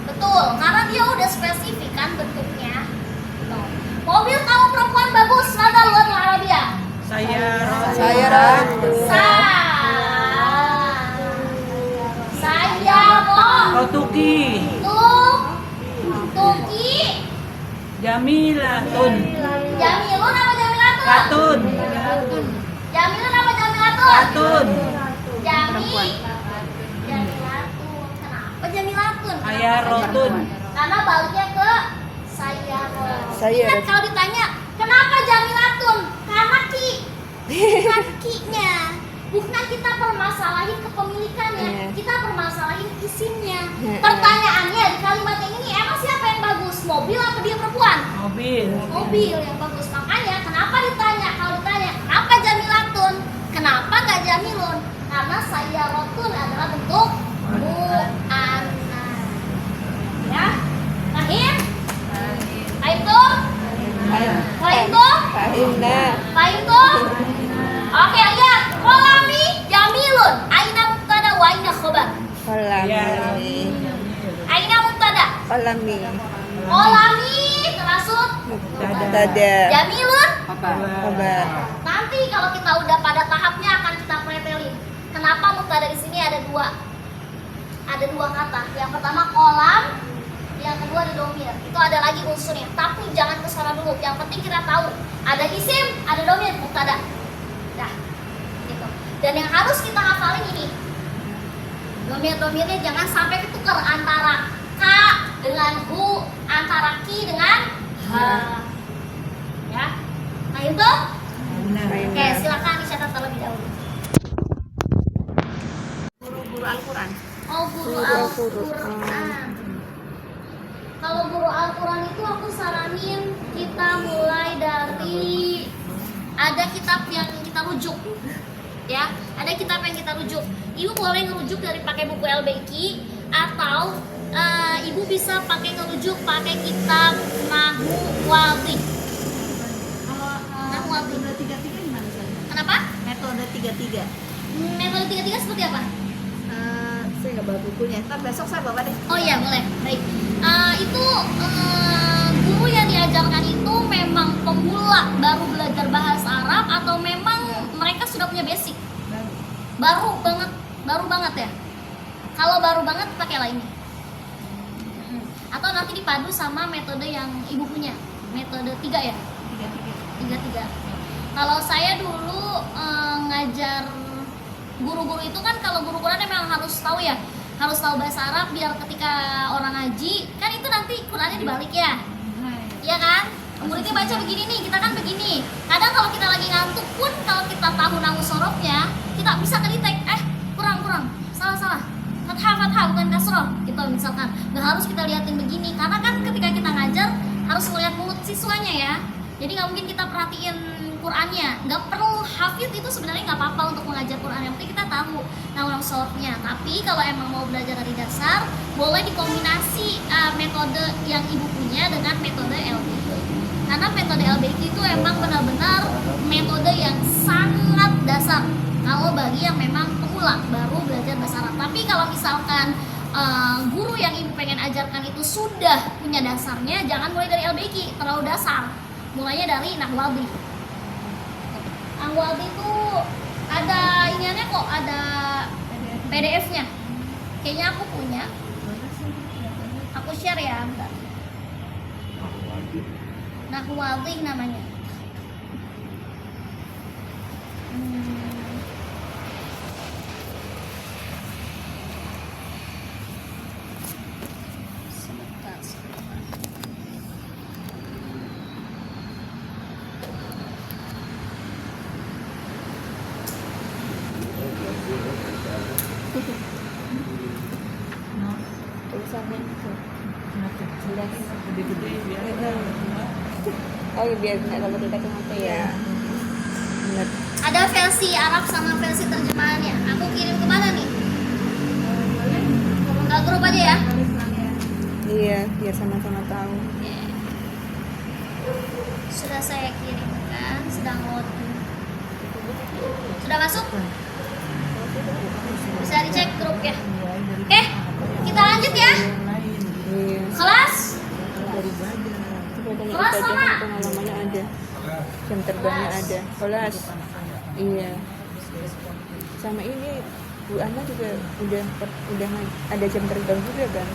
Speaker 1: betul. Karena dia udah spesifik kan bentuknya. Tuh. Mobil kamu perempuan bagus, nada lughatul Arabiyah.
Speaker 3: Saya ratu.
Speaker 1: Saya mau
Speaker 4: Rotuki.
Speaker 1: Tuki
Speaker 4: Jamilatun.
Speaker 1: Jamilun apa Jamilatun?
Speaker 4: Ratun.
Speaker 1: Jamilun apa Jamilatun?
Speaker 4: Ratun.
Speaker 1: Jamilatun. Kenapa Jamilatun?
Speaker 4: Hayarotun.
Speaker 1: Karena baliknya ke Sayyarah.
Speaker 3: Sayyarah.
Speaker 1: Ingat kalau ditanya, kenapa Jamilatun? Karena ki. Bukan ki-nya. Bukan kita permasalahin kepemilikannya,
Speaker 3: Iya.
Speaker 1: kita permasalahin isimnya.
Speaker 3: Iya.
Speaker 1: Pertanyaannya di kalimat yang ini, emang siapa yang bagus? Mobil apa dia perempuan?
Speaker 4: Mobil.
Speaker 1: Mobil yang bagus. Makanya kenapa ditanya? Kalau ditanya, kenapa Jamilatun? Kenapa nggak Jamilun? Karena Sayyarotun adalah bentuk mu'annas. Ya, Fahim? Fahim tuh? Fahim tuh?
Speaker 3: Fahimna.
Speaker 1: Fahim tuh? Oke, lihat. Kolami Jamilun. Aina mubtada wa aina khobar?
Speaker 3: Kolami.
Speaker 1: Aina mubtada.
Speaker 3: Kolami.
Speaker 1: Kolami termasuk
Speaker 3: Mubtada.
Speaker 1: Jamilun.
Speaker 3: Kabar.
Speaker 1: Nanti kalau kita udah pada tahapnya akan kita pretelin. Kenapa mubtada di sini ada dua? Ada dua kata. Yang pertama kolam, yang kedua ada domir. Itu ada lagi unsurnya. Tapi jangan kesana dulu. Yang penting kita tahu ada isim, ada domir, mubtada. Dah, gitu. Dan yang harus kita hafalin ini, domir-domirnya jangan sampai ketukar antara ka dengan hu, antara ki dengan ha. Ya, nah itu. Oke, silakan dicatat terlebih dahulu.
Speaker 3: Guru Al-Quran.
Speaker 1: Oh, guru Al-Quran. Kalau guru Al-Quran itu aku saranin kita mulai dari ada kitab yang kita rujuk. Ya, ada kitab yang kita rujuk. Ibu boleh ngerujuk dari pakai buku LBQ atau ibu bisa pakai ngerujuk pakai kitab Nahwu Wadih.
Speaker 2: Kalau
Speaker 1: Nahwu Wadih.
Speaker 2: metode 33 gimana Ustaz?
Speaker 1: Kenapa?
Speaker 2: Metode 33.
Speaker 1: Metode 33 seperti apa?
Speaker 2: nggak bawa bukunya. Ntar besok saya bawa deh.
Speaker 1: Oh iya boleh, baik. Itu guru yang diajarkan itu memang pemula baru belajar bahasa Arab atau memang mereka sudah punya basic? Baru banget ya. Kalau baru banget pakailah ini. Atau nanti dipadu sama metode yang ibu punya, metode 3 ya? 3. Kalau saya dulu ngajar guru-guru itu kan, kalau guru Quran memang harus tahu ya, harus tahu bahasa Arab biar ketika orang ngaji kan itu nanti Qurannya dibalik ya, iya kan? Muridnya baca begini nih, kita kan begini. Kadang kalau kita lagi ngantuk pun, kalau kita tahu nahu sorofnya, kita bisa kedetek, kurang, salah. Fathah bukan kasroh, gitu misalkan. Nggak harus kita liatin begini, karena kan ketika kita ngajar harus melihat mulut siswanya ya. Jadi nggak mungkin kita perhatiin Qurannya. Nggak perlu hafid itu sebenarnya nggak apa-apa untuk mengajar Quran. Yang penting kita tahu nahu sorofnya. Tapi kalau emang mau belajar dari dasar, boleh dikombinasi metode yang ibu punya dengan metode LBQ. Karena metode LBQ itu emang benar-benar metode yang sangat dasar kalau bagi yang memang pemula baru belajar bahasa Arab. Tapi kalau misalkan guru yang ibu pengen ajarkan itu sudah punya dasarnya, jangan mulai dari LBQ, terlalu dasar. Mulainya dari Nahwabi. Nahwabi itu ada iniannya kok, ada PDF-nya. Kayaknya aku punya. Aku share ya, bentar. Nahwabi namanya. Sebentar.
Speaker 3: Tulisannya itu.
Speaker 4: Jelas. Gede-gede biar
Speaker 3: Oh biar nggak kalau kita kenapa ya. Bener.
Speaker 1: Ada versi Arab sama versi terjemahannya. Aku kirim kemana nih? Ke grup aja ya.
Speaker 3: Iya, biar sama-sama tahu.
Speaker 1: Oke. Sudah saya kirimkan, sedang load. Sudah masuk? Bisa dicek grup ya. Oke, kita lanjut ya.
Speaker 3: Iya.
Speaker 1: Kelas?
Speaker 3: Katanya
Speaker 1: Kelas
Speaker 3: kita
Speaker 1: sama?
Speaker 3: aja pengalamannya ada, jam terbangnya ada. Kelas. Iya. Sama ini Bu Ana juga udah ada jam terbang juga kan.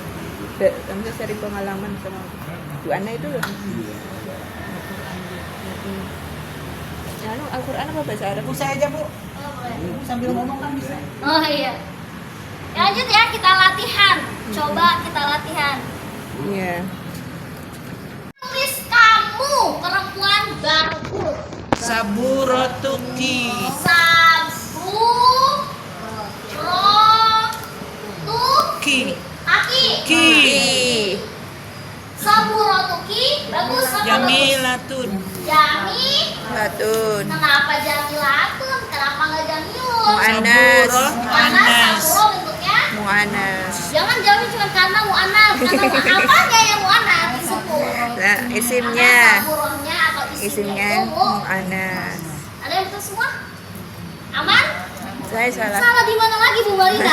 Speaker 3: Kami sering pengalaman sama Bu Ana itu loh. Lalu Al-Quran apa bahasa Arab?
Speaker 4: Usai aja Bu,
Speaker 1: Oh, boleh.
Speaker 4: sambil ngomong kan bisa.
Speaker 1: Oh iya. Ya, lanjut ya, kita latihan. Coba kita latihan.
Speaker 3: Iya.
Speaker 1: Tulis kamu, perempuan baru.
Speaker 4: Saburotuki.
Speaker 1: Sabu rotuki.
Speaker 4: Ki.
Speaker 1: Saburotuki bagus apa bagus?
Speaker 4: Jamilatun.
Speaker 1: Jami.
Speaker 3: Latun.
Speaker 1: Kenapa Jamilatun? Kenapa nggak Jamilun?
Speaker 3: Mu'anas.
Speaker 1: Karena saburo bentuknya.
Speaker 3: Mu'anas.
Speaker 1: Jangan jawab cuma karena mu'anas. Karena apanya yang mu'anas disebut?
Speaker 3: Nah, isimnya.
Speaker 1: Karena saburohnya atau
Speaker 3: Isimnya
Speaker 1: itu
Speaker 3: Mu'anas.
Speaker 1: Ada yang betul semua? Aman?
Speaker 3: Saya salah.
Speaker 1: Salah di mana lagi Bu Marina?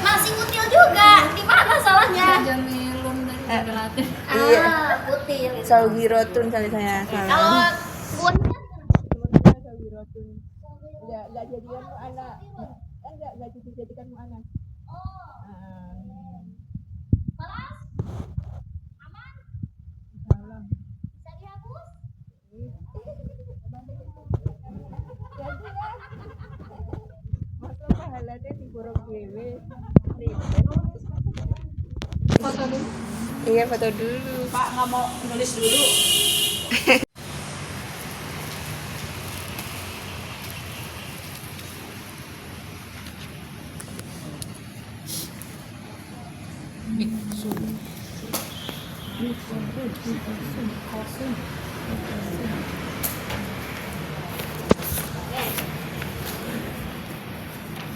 Speaker 1: Masih kutil juga. Di mana salahnya?
Speaker 2: Jamilun dari Latin.
Speaker 3: Iya.
Speaker 1: Kutil.
Speaker 3: Saugirotun kali saya
Speaker 1: Kalau
Speaker 3: salah.
Speaker 1: buatnya
Speaker 3: Saugirotun. Enggak jadian Mu'anas. Enggak dijadikan Mu'anas.
Speaker 1: oh, kelas? Aman? Bisa dihapus?
Speaker 3: Masa pahalanya diborong dewe.
Speaker 2: Foto dulu.
Speaker 3: Iya, foto dulu.
Speaker 4: Pak nggak mau nulis dulu.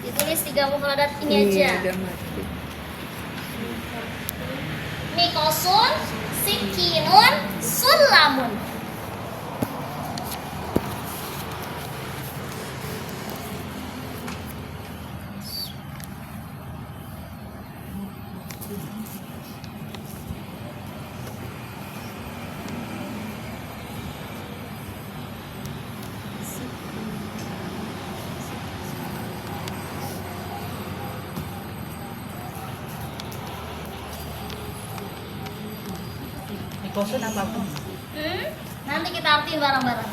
Speaker 1: Ditulis 3 mufradat ini
Speaker 3: Iya,
Speaker 1: aja.
Speaker 3: udah mati.
Speaker 1: Mikosun, sikinun, sulamun.
Speaker 4: Mikosun apapun.
Speaker 1: Nanti kita artiin bareng-bareng.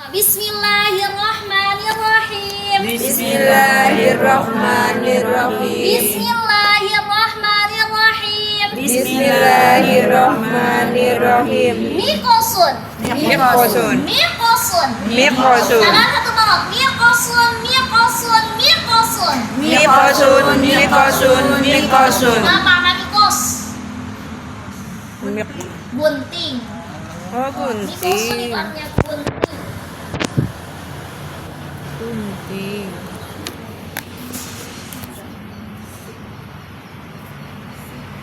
Speaker 1: Bismillahirrahmanirrahim.
Speaker 3: Bismillahirrahmanirrahim.
Speaker 1: Bismillahirrahmanirrahim.
Speaker 3: Bismillahirrahmanirrahim.
Speaker 1: Mikosun.
Speaker 3: Mikosun.
Speaker 1: Mikosun.
Speaker 3: Mikosun.
Speaker 1: Salah satu banget. Mikosun. Mikosun. Mikosun.
Speaker 3: Mikosun. Mikosun. Mikosun.
Speaker 1: Apa mikos?
Speaker 3: Mik.
Speaker 1: Bunting.
Speaker 3: Oh,
Speaker 1: Mikosun itu
Speaker 3: gunting.
Speaker 1: artinya bunting.
Speaker 3: Gunting.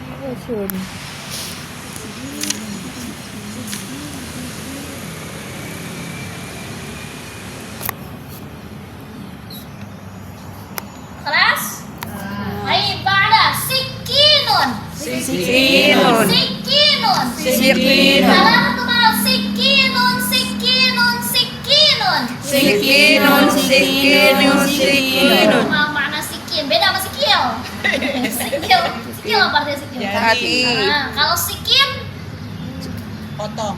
Speaker 3: Mikosun.
Speaker 1: Kelas? Baik, ba'da sikinun.
Speaker 3: Sikinun.
Speaker 1: Sikinun.
Speaker 3: Sikinun.
Speaker 1: Salah satu banget. Sikinun. Sikinun. Sikinun.
Speaker 3: Sikinun. Sikinun. Sikinun.
Speaker 1: Mana sikin? Beda sama sikil. Sikil. Sikil apa artinya sikil?
Speaker 3: Hati.
Speaker 1: Nah, kalau sikin
Speaker 4: Potong.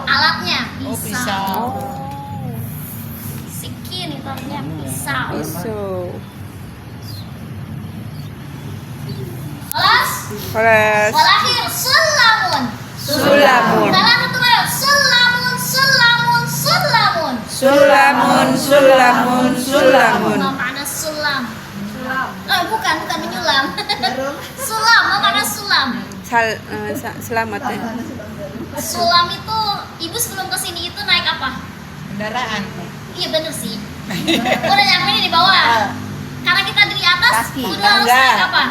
Speaker 1: alatnya
Speaker 4: Oh,
Speaker 1: pisau.
Speaker 4: pisau.
Speaker 1: Sikin itu artinya pisau.
Speaker 3: Pisau.
Speaker 1: Kelas?
Speaker 3: Kelas.
Speaker 1: Walakhir sulamun.
Speaker 3: Sulamun.
Speaker 1: Salah satu banget. Sulamun. Sulamun. Sulamun.
Speaker 3: Sulamun. Sulamun. Sulamun.
Speaker 1: Apa makna sulam? Bukan menyulam. Sulam, apa makna sulam?
Speaker 3: Selamat ya.
Speaker 1: Sulam itu ibu sebelum kesini itu naik apa?
Speaker 4: Kendaraan.
Speaker 1: Iya bener sih. Udah nyampe nih di bawah. Karena kita di atas,
Speaker 4: Kaki.
Speaker 1: udah harus
Speaker 3: Tangga.
Speaker 1: naik apa?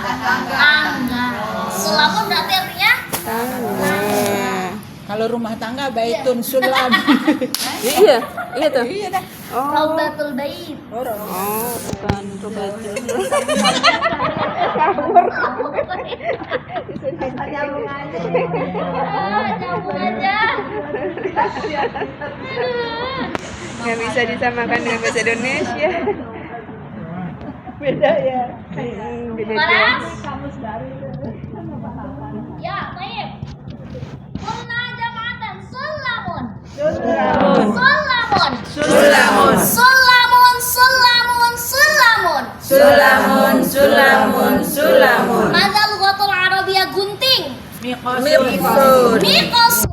Speaker 1: Tangga. Sulamun berarti artinya
Speaker 3: Tangga.
Speaker 4: Kalau rumah tangga baitun sulam.
Speaker 3: Iya, iya tuh.
Speaker 4: Iya dah.
Speaker 3: Oh,
Speaker 1: Raudatul Bait.
Speaker 3: oh, bukan Robatul.
Speaker 1: Nyambung aja.
Speaker 3: Nggak bisa disamakan dengan bahasa Indonesia. Beda ya. Beda
Speaker 1: Kelas?
Speaker 3: jauh.
Speaker 1: Ya, baik. Qulna jama'atan sulamun.
Speaker 3: Sulamun.
Speaker 1: Sulamun.
Speaker 3: Sulamun.
Speaker 1: Sulamun. Sulamun. Sulamun.
Speaker 3: Sulamun. Sulamun. Sulamun.
Speaker 1: Mada lughatul Arabiyah gunting.
Speaker 3: Mikosun.
Speaker 1: Mikos.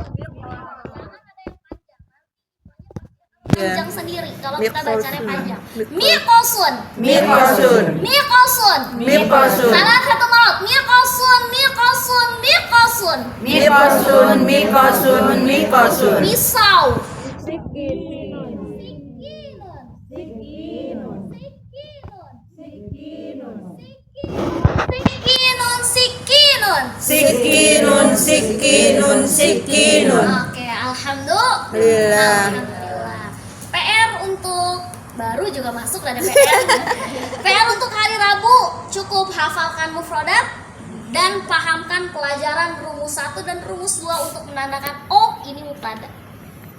Speaker 3: Ya.
Speaker 1: Panjang sendiri kalau kita bacanya panjang.
Speaker 3: Mikosun.
Speaker 1: Mikosun.
Speaker 3: Mikosun.
Speaker 1: Mikosun.
Speaker 3: Mikosun.
Speaker 1: Salah satu maut. Mikosun. Mikosun. Mikosun.
Speaker 3: Mikosun. Mikosun. Mikosun.
Speaker 1: Pisau.
Speaker 3: Sikinun. Sikinun. Sikinun.
Speaker 1: Oke, alhamdulillah.
Speaker 3: Alhamdulillah.
Speaker 1: PR untuk baru juga masuk ada PR. PR untuk hari Rabu cukup hafalkan mufradat dan pahamkan pelajaran rumus 1 dan rumus 2 untuk menandakan oh ini mubtada.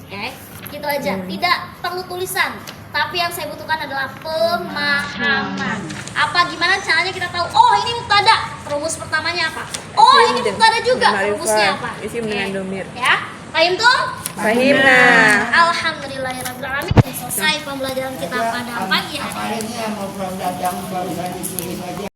Speaker 1: Oke, gitu aja. Tidak perlu tulisan. Tapi yang saya butuhkan adalah pemahaman. Apa gimana caranya kita tahu? Oh ini mubtada. Rumus pertamanya apa? Oh ini mubtada juga. Rumusnya apa?
Speaker 3: Isim dengan domir.
Speaker 1: Ya, paham tuh?
Speaker 3: Fahimna.
Speaker 1: Alhamdulillahirrahmanirrahim. Selesai pembelajaran kita pada pagi hari ini.
Speaker 5: Paling yang mau datang baru saja ditulis aja.